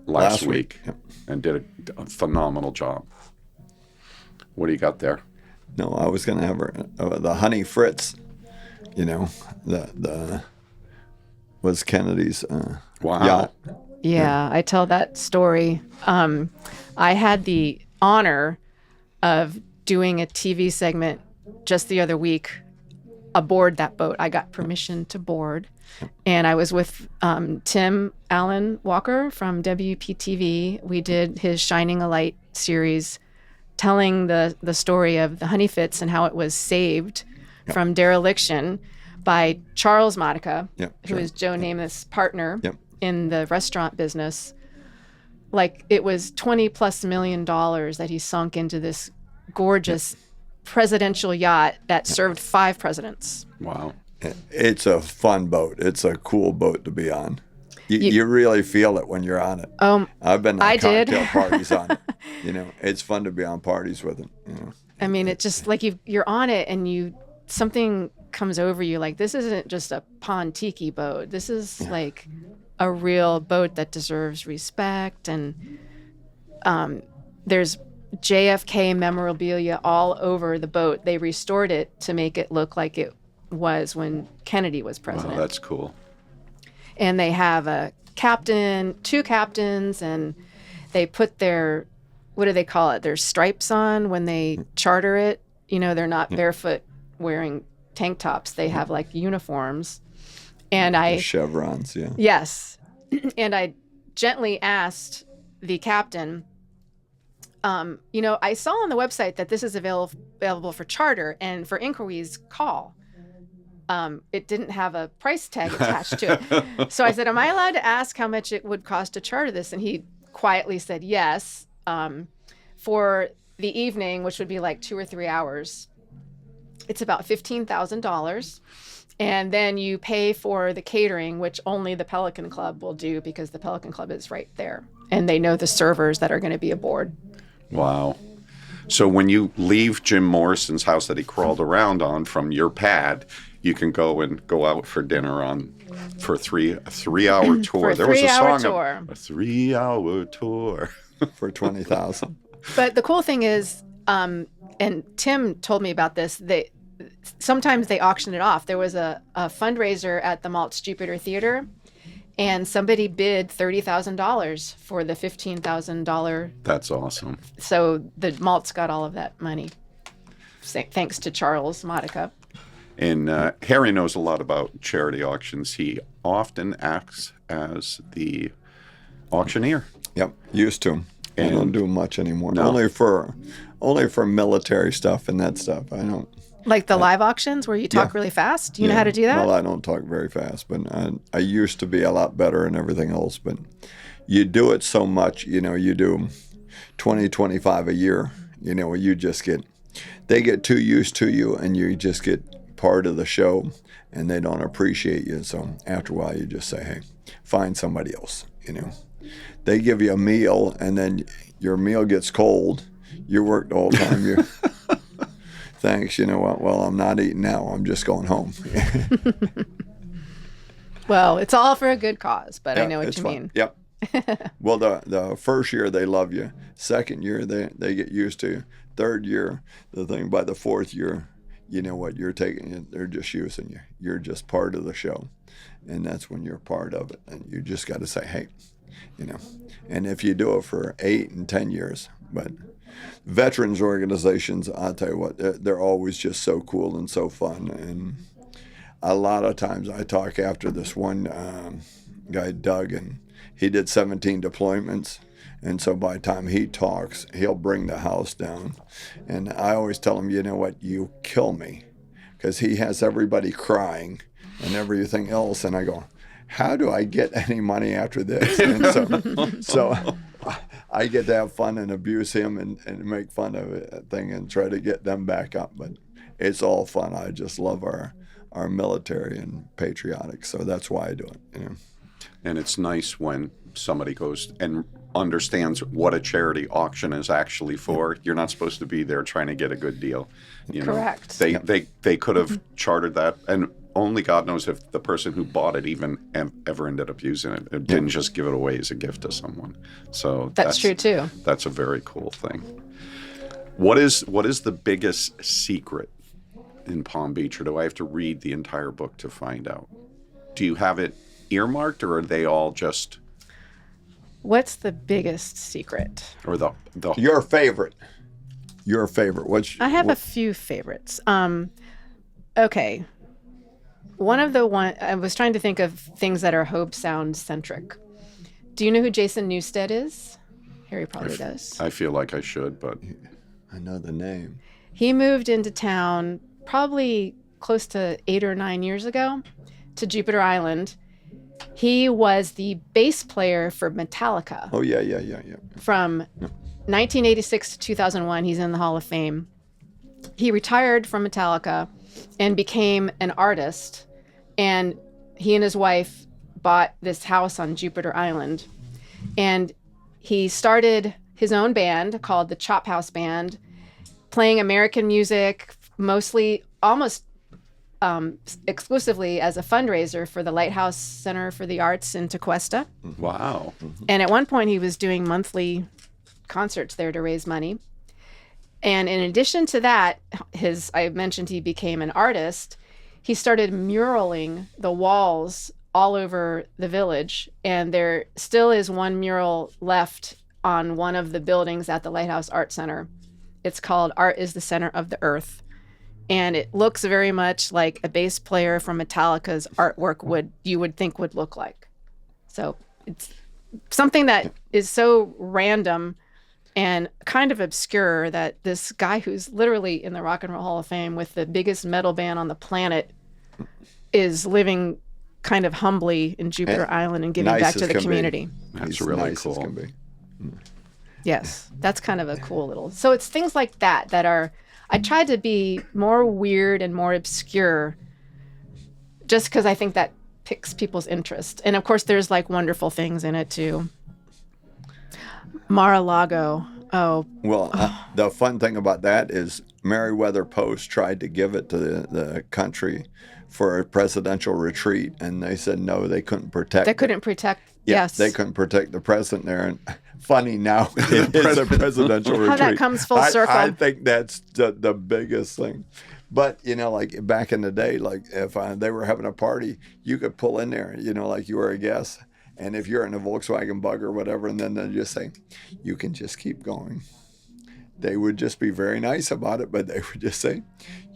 last week. Yep. And did a phenomenal job. What do you got there? No, I was going to have her, the Honey Fritz, the was Kennedy's Wow. yacht. Yeah, I tell that story. I had the honor of doing a TV segment just the other week aboard that boat. I got permission to board, and I was with Tim Allen Walker from WPTV. We did his Shining a Light series, telling the story of the Honey Fitz and how it was saved from dereliction by Charles Modica, who is Joe Namath's partner in the restaurant business. Like, it was $20+ million that he sunk into this gorgeous presidential yacht that served 5 presidents. Wow. It's a fun boat. It's a cool boat to be on. You really feel it when you're on it. I've been to cocktail parties on it. It's fun to be on parties with it. I mean, it's just like you're on it and something comes over you. Like, this isn't just a pond tiki boat. This is like a real boat that deserves respect. And there's JFK memorabilia all over the boat. They restored it to make it look like it was when Kennedy was president. Wow, that's cool. And they have a captain, 2 captains, and they put their, what do they call it? Their stripes on when they charter it. They're not barefoot wearing tank tops. They have like uniforms. And The chevrons, Yes. And I gently asked the captain, I saw on the website that this is available for charter, and for inquiries, call. It didn't have a price tag attached to it. So I said, am I allowed to ask how much it would cost to charter this? And he quietly said yes. For the evening, which would be like 2 or 3 hours, it's about $15,000. And then you pay for the catering, which only the Pelican Club will do, because the Pelican Club is right there. And they know the servers that are going to be aboard. Wow. So when you leave Jim Morrison's house that he crawled around on from your pad, you can go out for dinner for a 3-hour tour. For a There was a 3-hour song tour. A 3-hour tour. for $20,000. But the cool thing is, and Tim told me about this, sometimes they auction it off. There was a fundraiser at the Maltz Jupiter Theater, and somebody bid $30,000 for the $15,000. That's awesome. So the Maltz got all of that money, thanks to Charles Modica. And Harry knows a lot about charity auctions. He often acts as the auctioneer. Yep, used to. I don't do much anymore. No. Only for only for military stuff and that stuff. I don't. Like the live auctions where you talk really fast? Do you know how to do that? Well, I don't talk very fast, but I used to be a lot better and everything else. But you do it so much, you do 20, 25 a year, you just they get too used to you and you just get part of the show and they don't appreciate you. So after a while, you just say, hey, find somebody else, They give you a meal and then your meal gets cold. You work the whole time. Thanks, you know what? Well, I'm not eating now. I'm just going home. Well, it's all for a good cause, but I know what you mean. Yep. Well, the first year they love you. Second year they get used to you. Third year, the thing by the fourth year, you know what? You're taking. They're just using you. You're just part of the show, and that's when you're part of it. And you just got to say, hey, And if you do it for 8 and 10 years, but veterans organizations, I'll tell you what, they're always just so cool and so fun. And a lot of times I talk after this one guy, Doug, and he did 17 deployments. And so by the time he talks, he'll bring the house down. And I always tell him, you know what, you kill me. Because he has everybody crying and everything else. And I go, how do I get any money after this? And so I get to have fun and abuse him and make fun of it thing and try to get them back up. But it's all fun. I just love our military and patriotic. So that's why I do it. And it's nice when somebody goes and understands what a charity auction is actually for. You're not supposed to be there trying to get a good deal. Correct. They could have chartered that, and only God knows if the person who bought it even ever ended up using it. It didn't just give it away as a gift to someone. So that's true too. That's a very cool thing. What is the biggest secret in Palm Beach, or do I have to read the entire book to find out? Do you have it earmarked, or are they all just? What's the biggest secret? Or the your favorite? I have a few favorites. Okay. I was trying to think of things that are Hobe Sound centric. Do you know who Jason Newsted is? Harry probably does. I feel like I should, but I know the name. He moved into town probably close to 8 or 9 years ago to Jupiter Island. He was the bass player for Metallica. Oh, yeah. From 1986 to 2001, he's in the Hall of Fame. He retired from Metallica and became an artist. And he and his wife bought this house on Jupiter Island. And he started his own band called the Chop House Band, playing American music, mostly almost exclusively as a fundraiser for the Lighthouse Center for the Arts in Tequesta. Wow. And at one point he was doing monthly concerts there to raise money. And in addition to that, I mentioned he became an artist. He started muraling the walls all over the village. And there still is one mural left on one of the buildings at the Lighthouse Art Center. It's called Art is the Center of the Earth. And it looks very much like a bass player from Metallica's artwork you would think would look like. So it's something that is so random and kind of obscure that this guy who's literally in the Rock and Roll Hall of Fame with the biggest metal band on the planet is living kind of humbly in Jupiter Island and giving back to the community. That's really nice cool. Can be. Yes, that's kind of a cool little. So it's things like that are. I tried to be more weird and more obscure just because I think that picks people's interest. And of course, there's like wonderful things in it too. Mar-a-Lago. Oh. Well, the fun thing about that is Meriwether Post tried to give it to the country for a presidential retreat, and they said no, they couldn't protect. They couldn't protect. Yeah, yes, they couldn't protect the president there. And funny now, it is a presidential retreat. How that comes full circle. I think that's the biggest thing. But like back in the day, like if they were having a party, you could pull in there, like you were a guest. And if you're in a Volkswagen Bug or whatever, and then they'll just say, you can just keep going. They would just be very nice about it, but they would just say,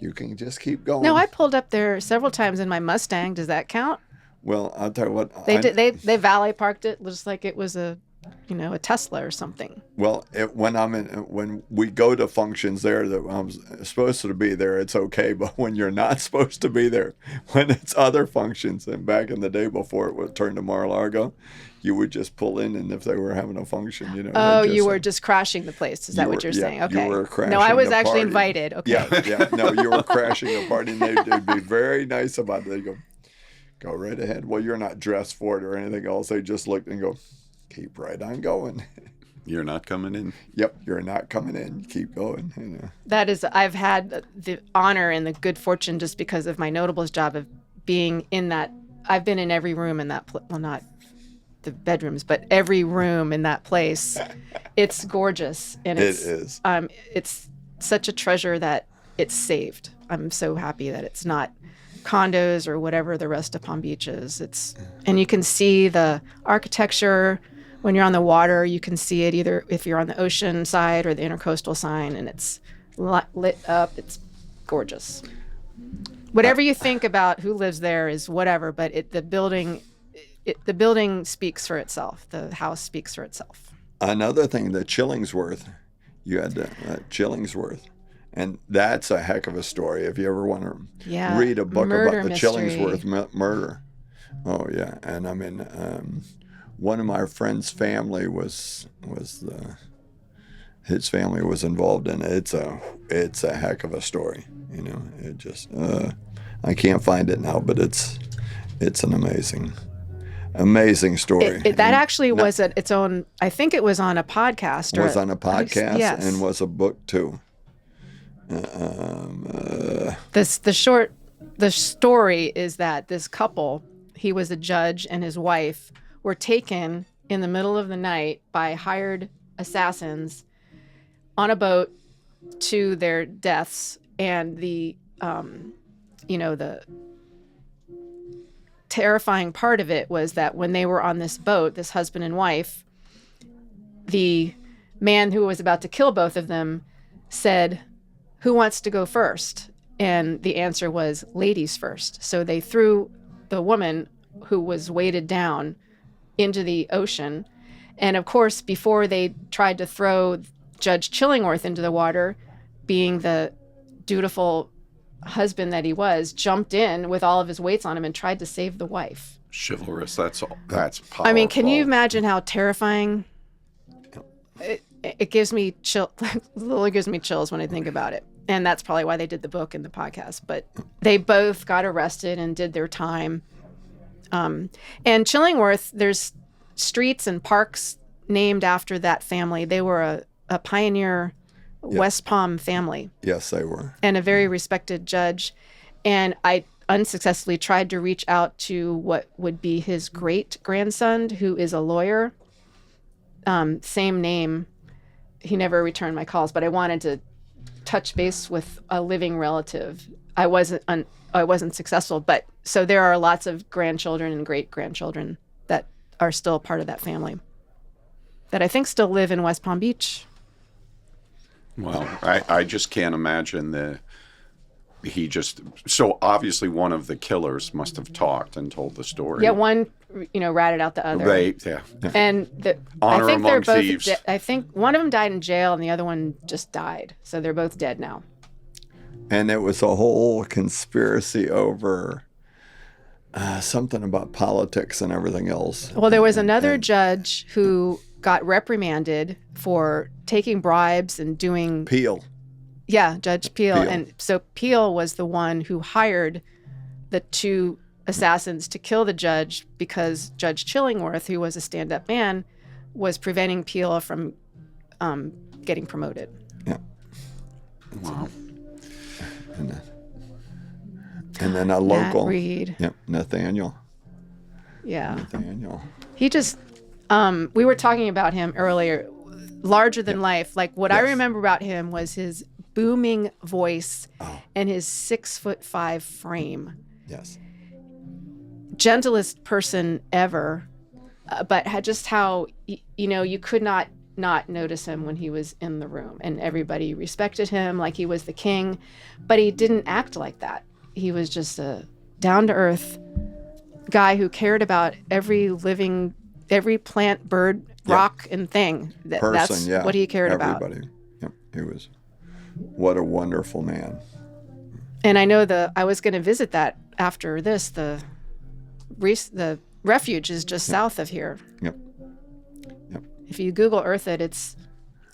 you can just keep going. No, I pulled up there several times in my Mustang. Does that count? Well, I'll tell you what. They valet parked it just like it was a a Tesla or something. Well, when we go to functions there that I'm supposed to be there, it's okay. But when you're not supposed to be there, when it's other functions, and back in the day before it would turn to Mar-a-Lago, you would just pull in, and if they were having a function, Oh, you were just crashing the place. Is that what you're saying? Okay. You were crashing. No, I was the actually party. invited. Okay. Yeah. No, you were crashing a party, and they'd be very nice about it. They go right ahead. Well, you're not dressed for it or anything else. They just look and go, keep right on going. You're not coming in. Yep, you're not coming in. Keep going. That is, I've had the honor and the good fortune, just because of my notables job, of being in that. I've been in every room in that well, not the bedrooms, but every room in that place. It's gorgeous, and It is. It's such a treasure that it's saved. I'm so happy that it's not condos or whatever the rest of Palm Beach is. And you can see the architecture when you're on the water. You can see it either if you're on the ocean side or the intercoastal side, and it's lit up. It's gorgeous. Whatever you think about who lives there is whatever, but the building speaks for itself. The house speaks for itself. Another thing, the Chillingsworth, you had Chillingsworth. And that's a heck of a story. If you ever want to read a book about the Chillingsworth murder. Oh, yeah. And I mean, one of my friend's family his family was involved in it. It's a heck of a story. It just, I can't find it now, but it's an amazing story. That actually was its own, I think it was on a podcast. Was on a podcast, yes. And was a book too. The story is that this couple, he was a judge and his wife, were taken in the middle of the night by hired assassins on a boat to their deaths. And the terrifying part of it was that when they were on this boat, this husband and wife, the man who was about to kill both of them said, "Who wants to go first?" And the answer was ladies first. So they threw the woman, who was weighted down, into the ocean. And of course, before they tried to throw Judge Chillingworth into the water, being the dutiful husband that he was, jumped in with all of his weights on him and tried to save the wife. Chivalrous. That's powerful. I mean, can you imagine how terrifying? It gives me literally gives me chills when I think about it. And that's probably why they did the book and the podcast. But they both got arrested and did their time. And Chillingworth, there's streets and parks named after that family. They were a pioneer West Palm family. Yes, they were. And a very respected judge. And I unsuccessfully tried to reach out to what would be his great-grandson, who is a lawyer. Same name. He never returned my calls, but I wanted to touch base with a living relative. I wasn't successful, but so there are lots of grandchildren and great-grandchildren that are still part of that family that I think still live in West Palm Beach. Well, I just can't imagine so obviously one of the killers must have talked and told the story. Yeah, one, ratted out the other. Right, yeah. And Honor I think among they're both thieves. I think one of them died in jail and the other one just died. So they're both dead now. And it was a whole conspiracy over something about politics and everything else. Well, there was another judge who got reprimanded for taking bribes and doing... Peel. Yeah, Judge Peel. And so Peel was the one who hired the two assassins to kill the judge because Judge Chillingworth, who was a stand-up man, was preventing Peel from getting promoted. Yeah. Wow. And then a local... Matt Reed. Yep, Nathaniel. Yeah. Nathaniel. He just... we were talking about him earlier. Larger than life. Like what I remember about him was his booming voice and his 6'5" frame. Yes. Gentlest person ever, but had just how you could not notice him when he was in the room, and everybody respected him like he was the king, but he didn't act like that. He was just a down-to-earth guy who cared about every plant, bird, rock and thing. That's what he cared about. Everybody. Yep. He was, what a wonderful man. And I know I was going to visit that after this. The refuge is just south of here. Yep. If you Google Earth it, it's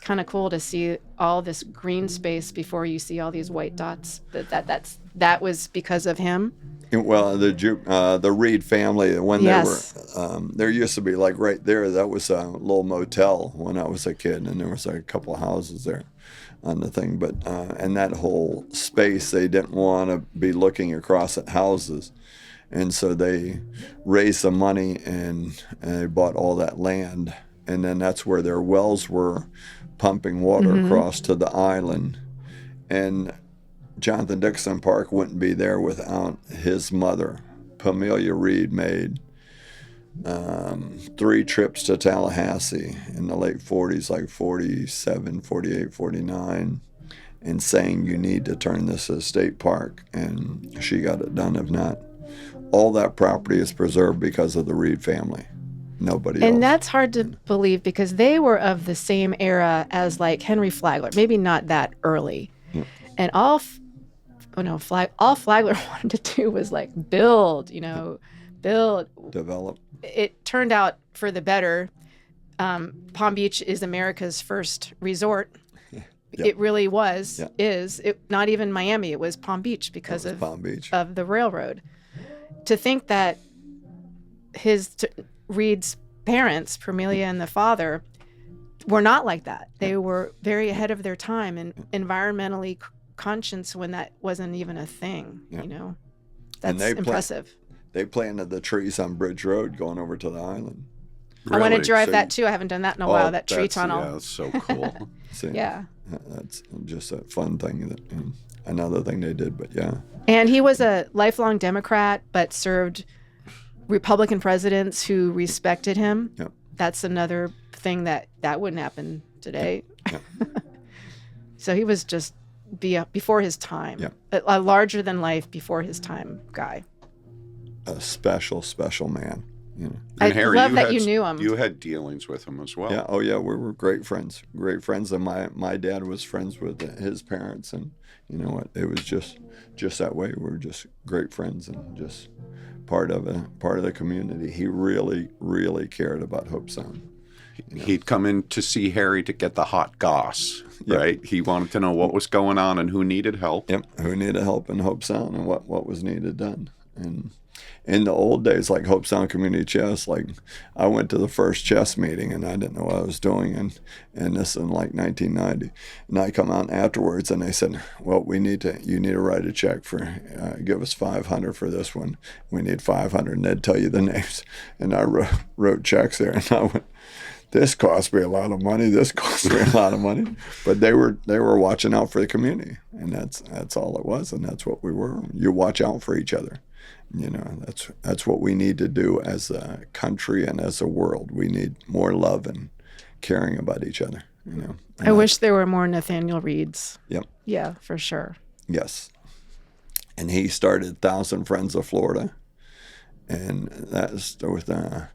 kind of cool to see all this green space before you see all these white dots. That was because of him. Well, the Reed family, when Yes. they were, there used to be like right there, that was a little motel when I was a kid, and there was like a couple of houses there on the thing. But and that whole space, they didn't want to be looking across at houses. And so they raised some money and they bought all that land. And then that's where their wells were pumping water across to the island. And Jonathan Dixon Park wouldn't be there without his mother. Pamelia Reed made 3 trips to Tallahassee in the late 40s, like 47, 48, 49, and saying you need to turn this a state park. And she got it done. If not, all that property is preserved because of the Reed family. Nobody else. And that's hard to believe because they were of the same era as like Henry Flagler, maybe not that early. Yeah. And all Flagler wanted to do was like build. Develop. It turned out for the better. Palm Beach is America's first resort. Yep. It really was, Yep. is. Not even Miami, it was Palm Beach because of Palm Beach. of the railroad. To think that Reed's parents, Pamelia and the father, were not like that. They were very ahead of their time and environmentally conscious when that wasn't even a thing. Yeah. That's impressive. They planted the trees on Bridge Road going over to the island. I want to Really? drive So that too. I haven't done that in a while. That tree tunnel. Yeah, that's so cool. See, Yeah. That's just a fun thing. Another thing they did, but yeah. And he was a lifelong Democrat, but served Republican presidents who respected him. Yep. That's another thing that wouldn't happen today. Yep. So he was just before his time. Yep. A larger than life before his time guy. A special man. And I Harry, love that you knew him. You had dealings with him as well. Yeah. Oh yeah. We were great friends. And my dad was friends with his parents, and you know what? It was just that way. We were just great friends and just part of the community. He really, really cared about Hope Sound. He'd come in to see Harry to get the hot goss, Yep. right? He wanted to know what was going on and who needed help. Yep. Who needed help in Hope Sound and what was needed done. And in the old days, like Hope Sound Community Chess, like I went to the first chess meeting and I didn't know what I was doing, and this in like 1990. And I come out afterwards and they said, well, you need to write a check for, give us $500 for this one. We need $500, and they'd tell you the names. And I wrote checks there, and I went, this cost me a lot of money. This cost me a lot of money. But they were watching out for the community, and that's all it was, and that's what we were. You watch out for each other. You know, that's what we need to do as a country and as a world. We need more love and caring about each other. You know. And I wish there were more Nathaniel Reeds. Yep. Yeah, for sure. Yes. And he started 1,000 Friends of Florida, and that's with a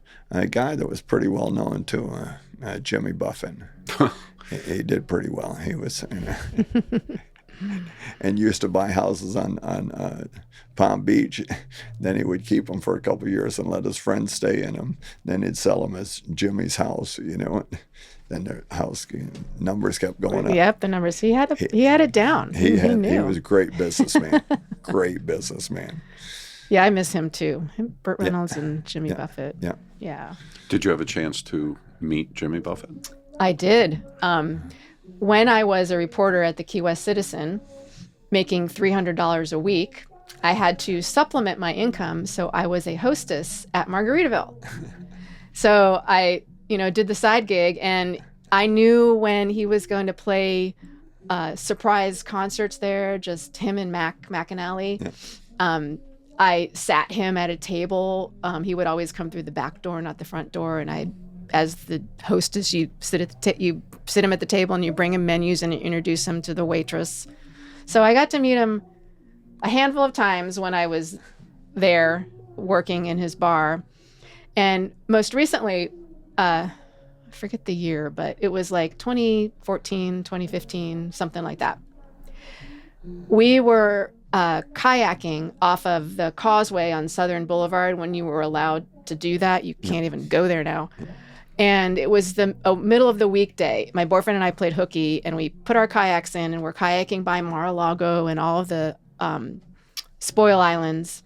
guy that was pretty well known too, Jimmy Buffett. he did pretty well. He was, and used to buy houses on Palm Beach. Then he would keep them for a couple of years and let his friends stay in them. Then he'd sell them as Jimmy's house, you know. Then the house numbers kept going up. Yep, the numbers. He had it down. He knew. He was a great businessman. Great businessman. Yeah, I miss him too. Burt Reynolds and Jimmy Buffett. Yeah. Yeah. Did you have a chance to meet Jimmy Buffett? I did. When I was a reporter at the Key West Citizen, making $300 a week, I had to supplement my income, so I was a hostess at Margaritaville. So I, did the side gig, and I knew when he was going to play surprise concerts there, just him and Mac McAnally. Yeah. I sat him at a table. He would always come through the back door, not the front door, and as the hostess, you sit him at the table and you bring him menus and you introduce him to the waitress. So I got to meet him a handful of times when I was there working in his bar. And most recently, I forget the year, but it was like 2014, 2015, something like that. We were kayaking off of the causeway on Southern Boulevard when you were allowed to do that. You can't even go there now. And it was the middle of the weekday. My boyfriend and I played hooky, and we put our kayaks in, and we're kayaking by Mar-a-Lago and all of the spoil islands.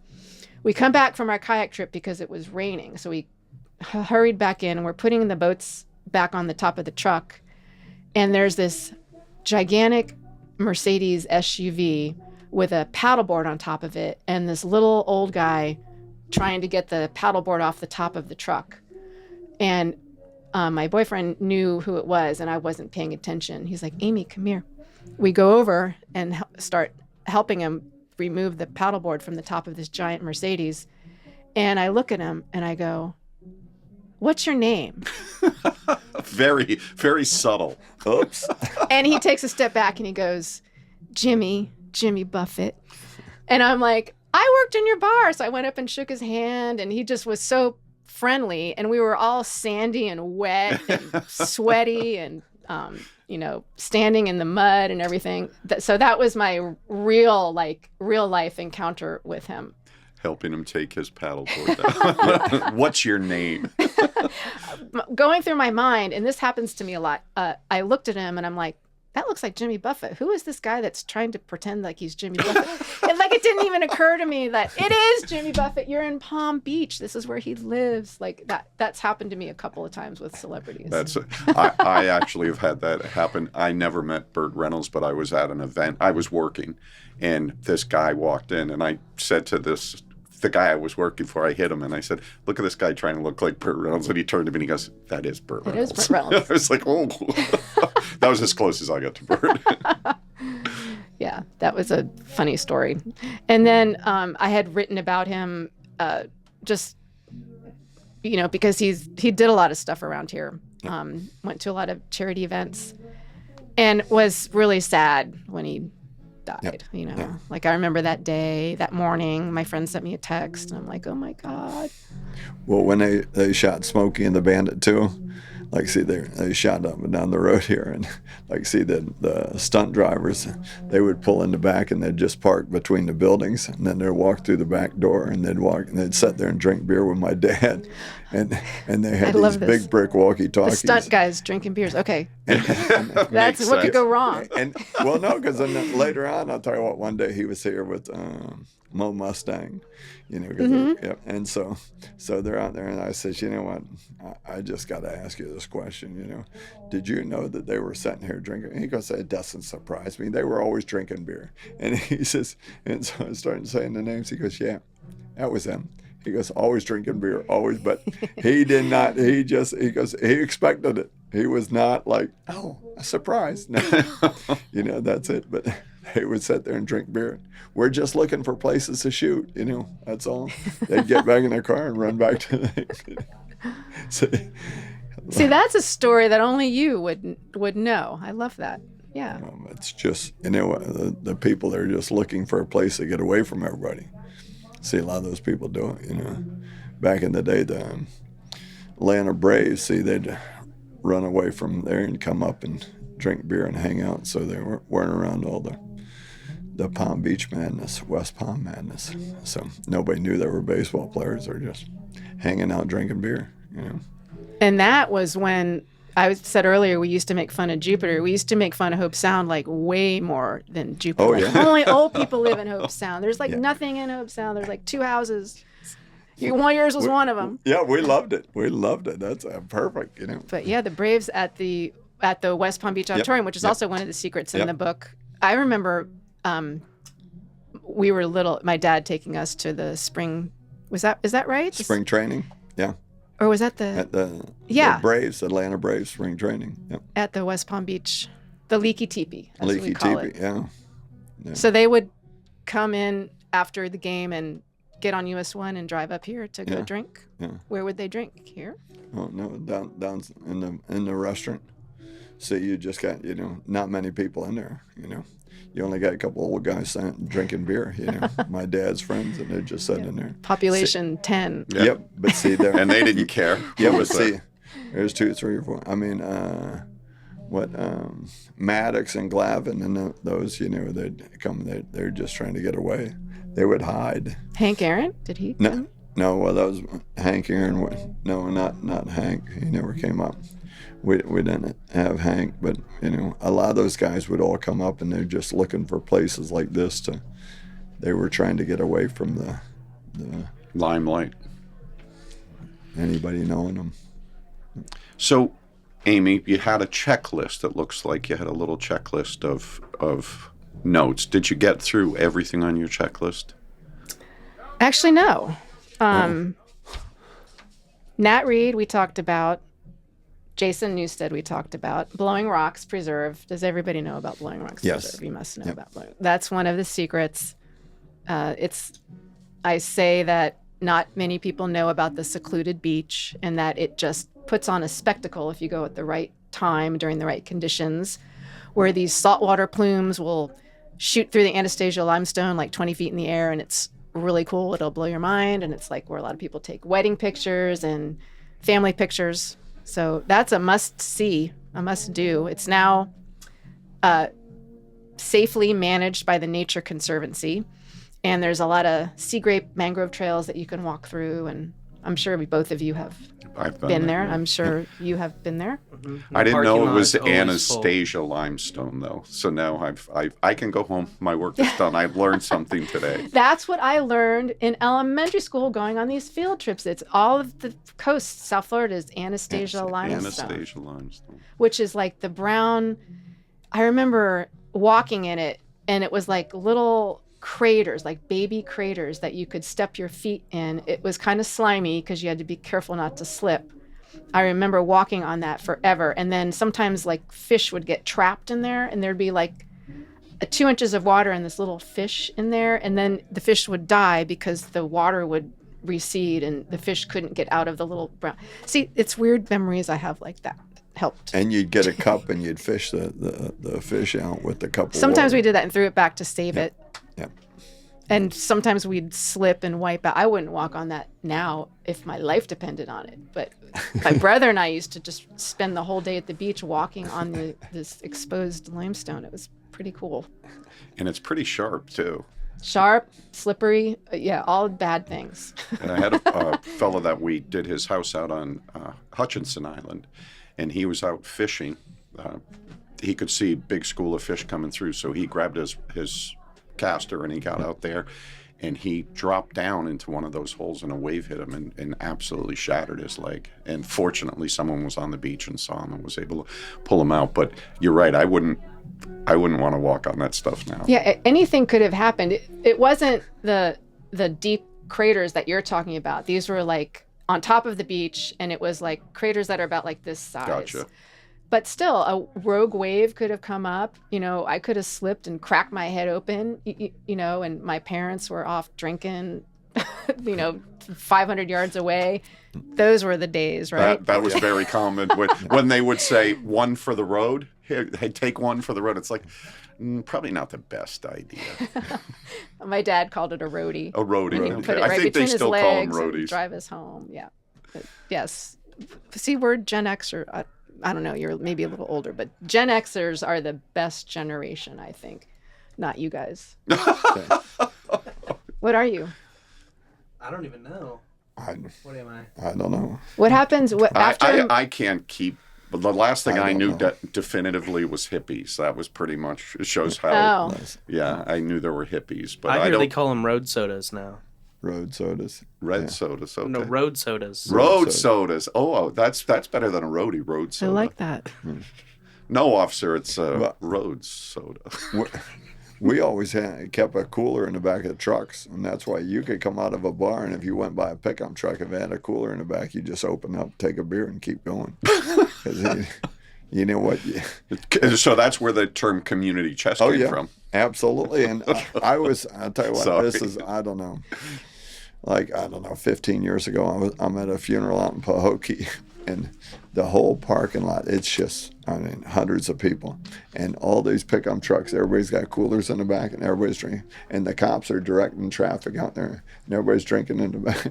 We come back from our kayak trip because it was raining. So we hurried back in, and we're putting the boats back on the top of the truck. And there's this gigantic Mercedes SUV with a paddleboard on top of it, and this little old guy trying to get the paddleboard off the top of the truck. And my boyfriend knew who it was, and I wasn't paying attention. He's like, Amy, come here. We go over and start helping him remove the paddleboard from the top of this giant Mercedes. And I look at him and I go, what's your name? Very, very subtle. Oops. And he takes a step back and he goes, Jimmy Buffett. And I'm like, I worked in your bar. So I went up and shook his hand, and he just was so friendly, and we were all sandy and wet and sweaty and standing in the mud and everything. So that was my real life encounter with him. Helping him take his paddleboard down. What's your name? Going through my mind, and this happens to me a lot, I looked at him and I'm like, that looks like Jimmy Buffett. Who is this guy that's trying to pretend like he's Jimmy Buffett? And it didn't even occur to me that it is Jimmy Buffett. You're in Palm Beach. This is where he lives. That's happened to me a couple of times with celebrities. I actually have had that happen. I never met Burt Reynolds, but I was at an event. I was working, and this guy walked in, and I said to the guy I was working for, I hit him, and I said, look at this guy trying to look like Burt Reynolds. And he turned to me and he goes, that is Burt Reynolds. It is Burt Reynolds. I was like, oh. That was as close as I got to Burt. Yeah, that was a funny story. And then I had written about him just, because he did a lot of stuff around here. Went to a lot of charity events, and was really sad when he died. Yep. I remember that day, that morning, my friend sent me a text, and I'm like, oh my God. Well, when they shot Smokey and the Bandit too, they shot up and down the road here, and the stunt drivers, they would pull in the back and they'd just park between the buildings, and then they'd walk through the back door, and they'd sit there and drink beer with my dad, and they had these big brick walkie-talkies. The stunt guys drinking beers. Okay, and that's what could go wrong. And well, no, because then later on, I'll tell you what. One day he was here with Mo Mustang, and so they're out there, and I said, you know what, I just got to ask you this question, did you know that they were sitting here drinking? And he goes, it doesn't surprise me, they were always drinking beer. And he says, and so I started saying the names. He goes, yeah, that was him. He goes, always drinking beer, always. But he did not. He goes, he expected it. He was not like, oh, a surprise. No, that's it. But they would sit there and drink beer. We're just looking for places to shoot, that's all. They'd get back in their car and run back to the... See, that's a story that only you would know. I love that. Yeah. It's just, the people that are just looking for a place to get away from everybody. See, a lot of those people do it, Back in the day, the Atlanta Braves, they'd run away from there and come up and drink beer and hang out, so they weren't around all the Palm Beach madness, West Palm madness. So nobody knew they were baseball players. They're just hanging out drinking beer, And that was when I said earlier we used to make fun of Jupiter. We used to make fun of Hope Sound way more than Jupiter. Oh, yeah. Only old people live in Hope Sound. There's nothing in Hope Sound. There's 2 houses. Yours was one of them. Yeah, we loved it. That's perfect, But yeah, the Braves at the West Palm Beach Auditorium, which is also one of the secrets in the book. I remember we were little. My dad taking us to the spring. Is that right? Spring training. Yeah. Or was that the Braves, Atlanta Braves spring training? Yep. At the West Palm Beach, the Leaky Teepee. Leaky Teepee, yeah. So they would come in after the game and get on US 1 and drive up here to go drink. Yeah. Where would they drink? Here? Oh no, down in the restaurant. So you just got not many people in there. You only got a couple old guys drinking beer, my dad's friends, and they're just sitting in there. Population 10. Yep. But see, there and they didn't care. Yeah, but see, There's 2, 3, or 4. I mean, Maddox and Glavin and those, they'd come. They're just trying to get away. They would hide. Hank Aaron, did he? No. Well, that was Hank Aaron. No, not Hank. He never came up. We didn't have Hank, but a lot of those guys would all come up, and they're just looking for places like this They were trying to get away from the limelight. Anybody knowing them. So, Amy, you had a checklist. It looks like you had a little checklist of notes. Did you get through everything on your checklist? Actually, no. Nat Reed, we talked about. Jason Newstead, we talked about. Blowing Rocks Preserve. Does everybody know about Blowing Rocks Yes. Preserve? You must know about Blowing. That's one of the secrets. I say that not many people know about the secluded beach, and that it just puts on a spectacle if you go at the right time during the right conditions, where these saltwater plumes will shoot through the Anastasia limestone like 20 feet in the air, and it's really cool. It'll blow your mind, and it's like where a lot of people take wedding pictures and family pictures. So that's a must-see, a must-do. It's now safely managed by the Nature Conservancy, and there's a lot of sea grape mangrove trails that you can walk through, and I'm sure both of you have I've been there. Yeah. I'm sure you have been there. Mm-hmm. I didn't know it was always full. Anastasia limestone, though. So now I can go home. My work is done. I've learned something today. That's what I learned in elementary school going on these field trips. It's all of the coast, South Florida is Anastasia limestone, Anastasia limestone. which is like the brown. I remember walking in it, and it was like little craters, like baby craters that you could step your feet in. It was kind of slimy because you had to be careful not to slip. I remember walking on that forever. And then sometimes like fish would get trapped in there, and there'd be like 2 inches of water and this little fish in there. And then the fish would die because the water would recede and the fish couldn't get out of the little brown. See, it's weird memories I have like that. Helped. And you'd get a cup and you'd fish the fish out with the cup of Sometimes water. we did that and threw it back to save it. Yep. And sometimes we'd slip and wipe out. I wouldn't walk on that now if my life depended on it. But my brother and I used to just spend the whole day at the beach walking on this exposed limestone. It was pretty cool. And it's pretty sharp, too. Sharp, slippery, yeah, all bad things. And I had a fellow that we did his house out on Hutchinson Island, and he was out fishing. He could see a big school of fish coming through, so he grabbed his caster and he got out there, and he dropped down into one of those holes, and a wave hit him and absolutely shattered his leg. And fortunately, someone was on the beach and saw him and was able to pull him out. But you're right, I wouldn't want to walk on that stuff now. Yeah, anything could have happened. It wasn't the deep craters that you're talking about. These were like on top of the beach, and it was like craters that are about like this size. Gotcha. But still, a rogue wave could have come up. I could have slipped and cracked my head open, and my parents were off drinking, 500 yards away. Those were the days, right? That was very common when they would say one for the road. Here, hey, take one for the road. It's like probably not the best idea. My dad called it a roadie. A roadie. And he Okay. put it I right think they between his still call them legs and roadies. drive us home. Yeah. But yes. See, we're Gen X, or I don't know, you're maybe a little older, but Gen Xers are the best generation, I think. Not you guys. What are you? I don't even know. What am I? I don't know. What happens after? I can't keep. But the last thing I I don't knew know. definitively was hippies. That was pretty much, it shows how. Oh. Yeah, I knew there were hippies, but I I hear they don't. call them road sodas now. Road sodas. Red Yeah. sodas. Okay. No, road sodas. Road soda. sodas. Oh, that's better than a roadie. Road I soda. like that. No, officer, it's Well- road soda. We always kept a cooler in the back of the trucks, and that's why you could come out of a bar, and if you went by a pickup truck, if it had a cooler in the back, you just open up, take a beer, and keep going. 'Cause you know what? So that's where the term community chest Oh, came yeah. from. Absolutely. And I'll tell you what, Sorry. this is, I don't know, 15 years ago, I'm at a funeral out in Pahokee, And the whole parking lot, it's just, I mean, hundreds of people. And all these pickup trucks, everybody's got coolers in the back and everybody's drinking. And the cops are directing traffic out there and everybody's drinking in the back.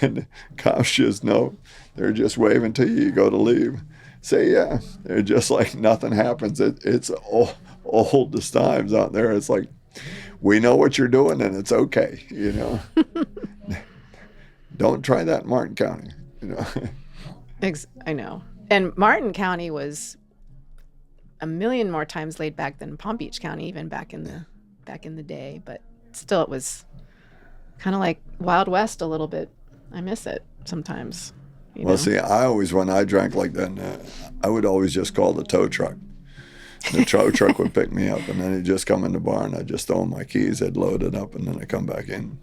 And the cops just know, they're just waving to you, you go to leave. Say, yeah, they're just like nothing happens. It's oldest times out there. It's like, we know what you're doing and it's okay, you know. Don't try that in Martin County, you know. I know. And Martin County was a million more times laid back than Palm Beach County, even back in the day. But still, it was kind of like Wild West a little bit. I miss it sometimes. You know? See, when I drank like that, I would always just call the tow truck. The tow truck would pick me up, and then he'd just come in the bar, and I'd just throw him my keys. I'd load it up, and then I'd come back in.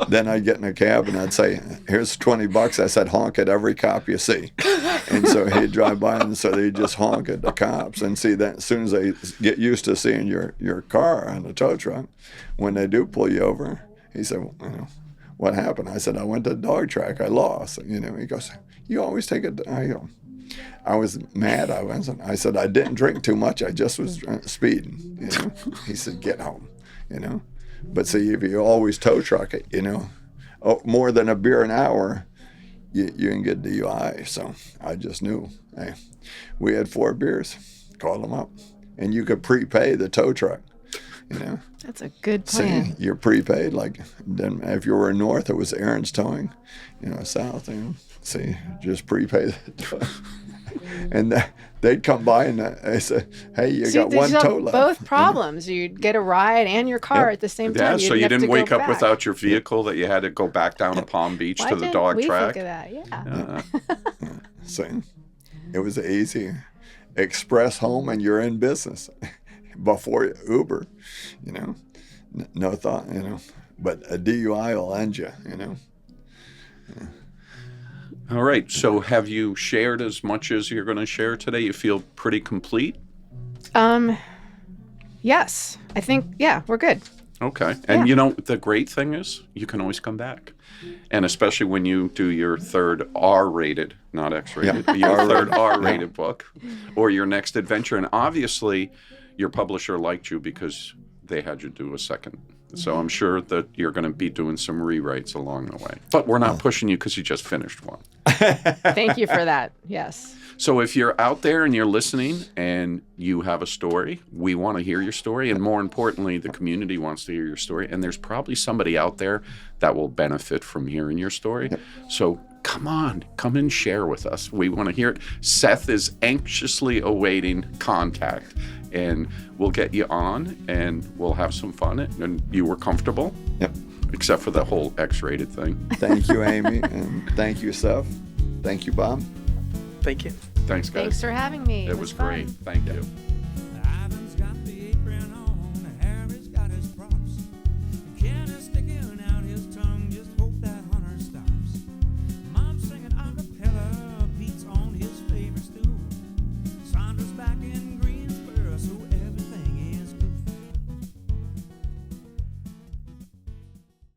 Then I'd get in a cab, and I'd say, here's $20. I said, honk at every cop you see. And so he'd drive by, and so they'd just honk at the cops. And see, that as soon as they get used to seeing your car on the tow truck, when they do pull you over, he said, well, you know, what happened? I said, I went to the dog track. I lost. You know, he goes, you always take it. I was mad. I said, I didn't drink too much. I just was speeding. You know? He said, get home, you know. But see, if you always tow truck it, you know, more than a beer an hour, you can get DUI. So I just knew, hey, we had 4 beers, call them up. And you could prepay the tow truck, you know. That's a good plan. See, you're prepaid. Like, then if you were north, it was Aaron's Towing, you know, south, you know. See, just prepay the tow. And they'd come by and they say, hey, you got one tow left. Both problems. You'd get a ride and your car at the same time. Yeah, so you didn't wake up without your vehicle, that you had to go back down to Palm Beach to the dog track. Think of that? Yeah. See, it was easy. Express home and you're in business before Uber, you know. No thought, you know. But a DUI will end you, you know. Yeah. All right. So have you shared as much as you're going to share today? You feel pretty complete? Yes. I think, yeah, we're good. Okay. And you know, the great thing is you can always come back. And especially when you do your third R-rated, not X-rated, but your third R-rated book or your next adventure. And obviously your publisher liked you because they had you do a second. So I'm sure that you're going to be doing some rewrites along the way. But we're not pushing you because you just finished one. Thank you for that. Yes. So if you're out there and you're listening and you have a story, we want to hear your story. And more importantly, the community wants to hear your story. And there's probably somebody out there that will benefit from hearing your story. So come on, come and share with us. We want to hear it. Seth is anxiously awaiting contact. And we'll get you on and we'll have some fun. And you were comfortable? Yep. Except for the whole X-rated thing. Thank you, Amy. And thank you, Seth. Thank you, Bob. Thank you. Thanks, guys. Thanks for having me. It was great. Fun. Thank you.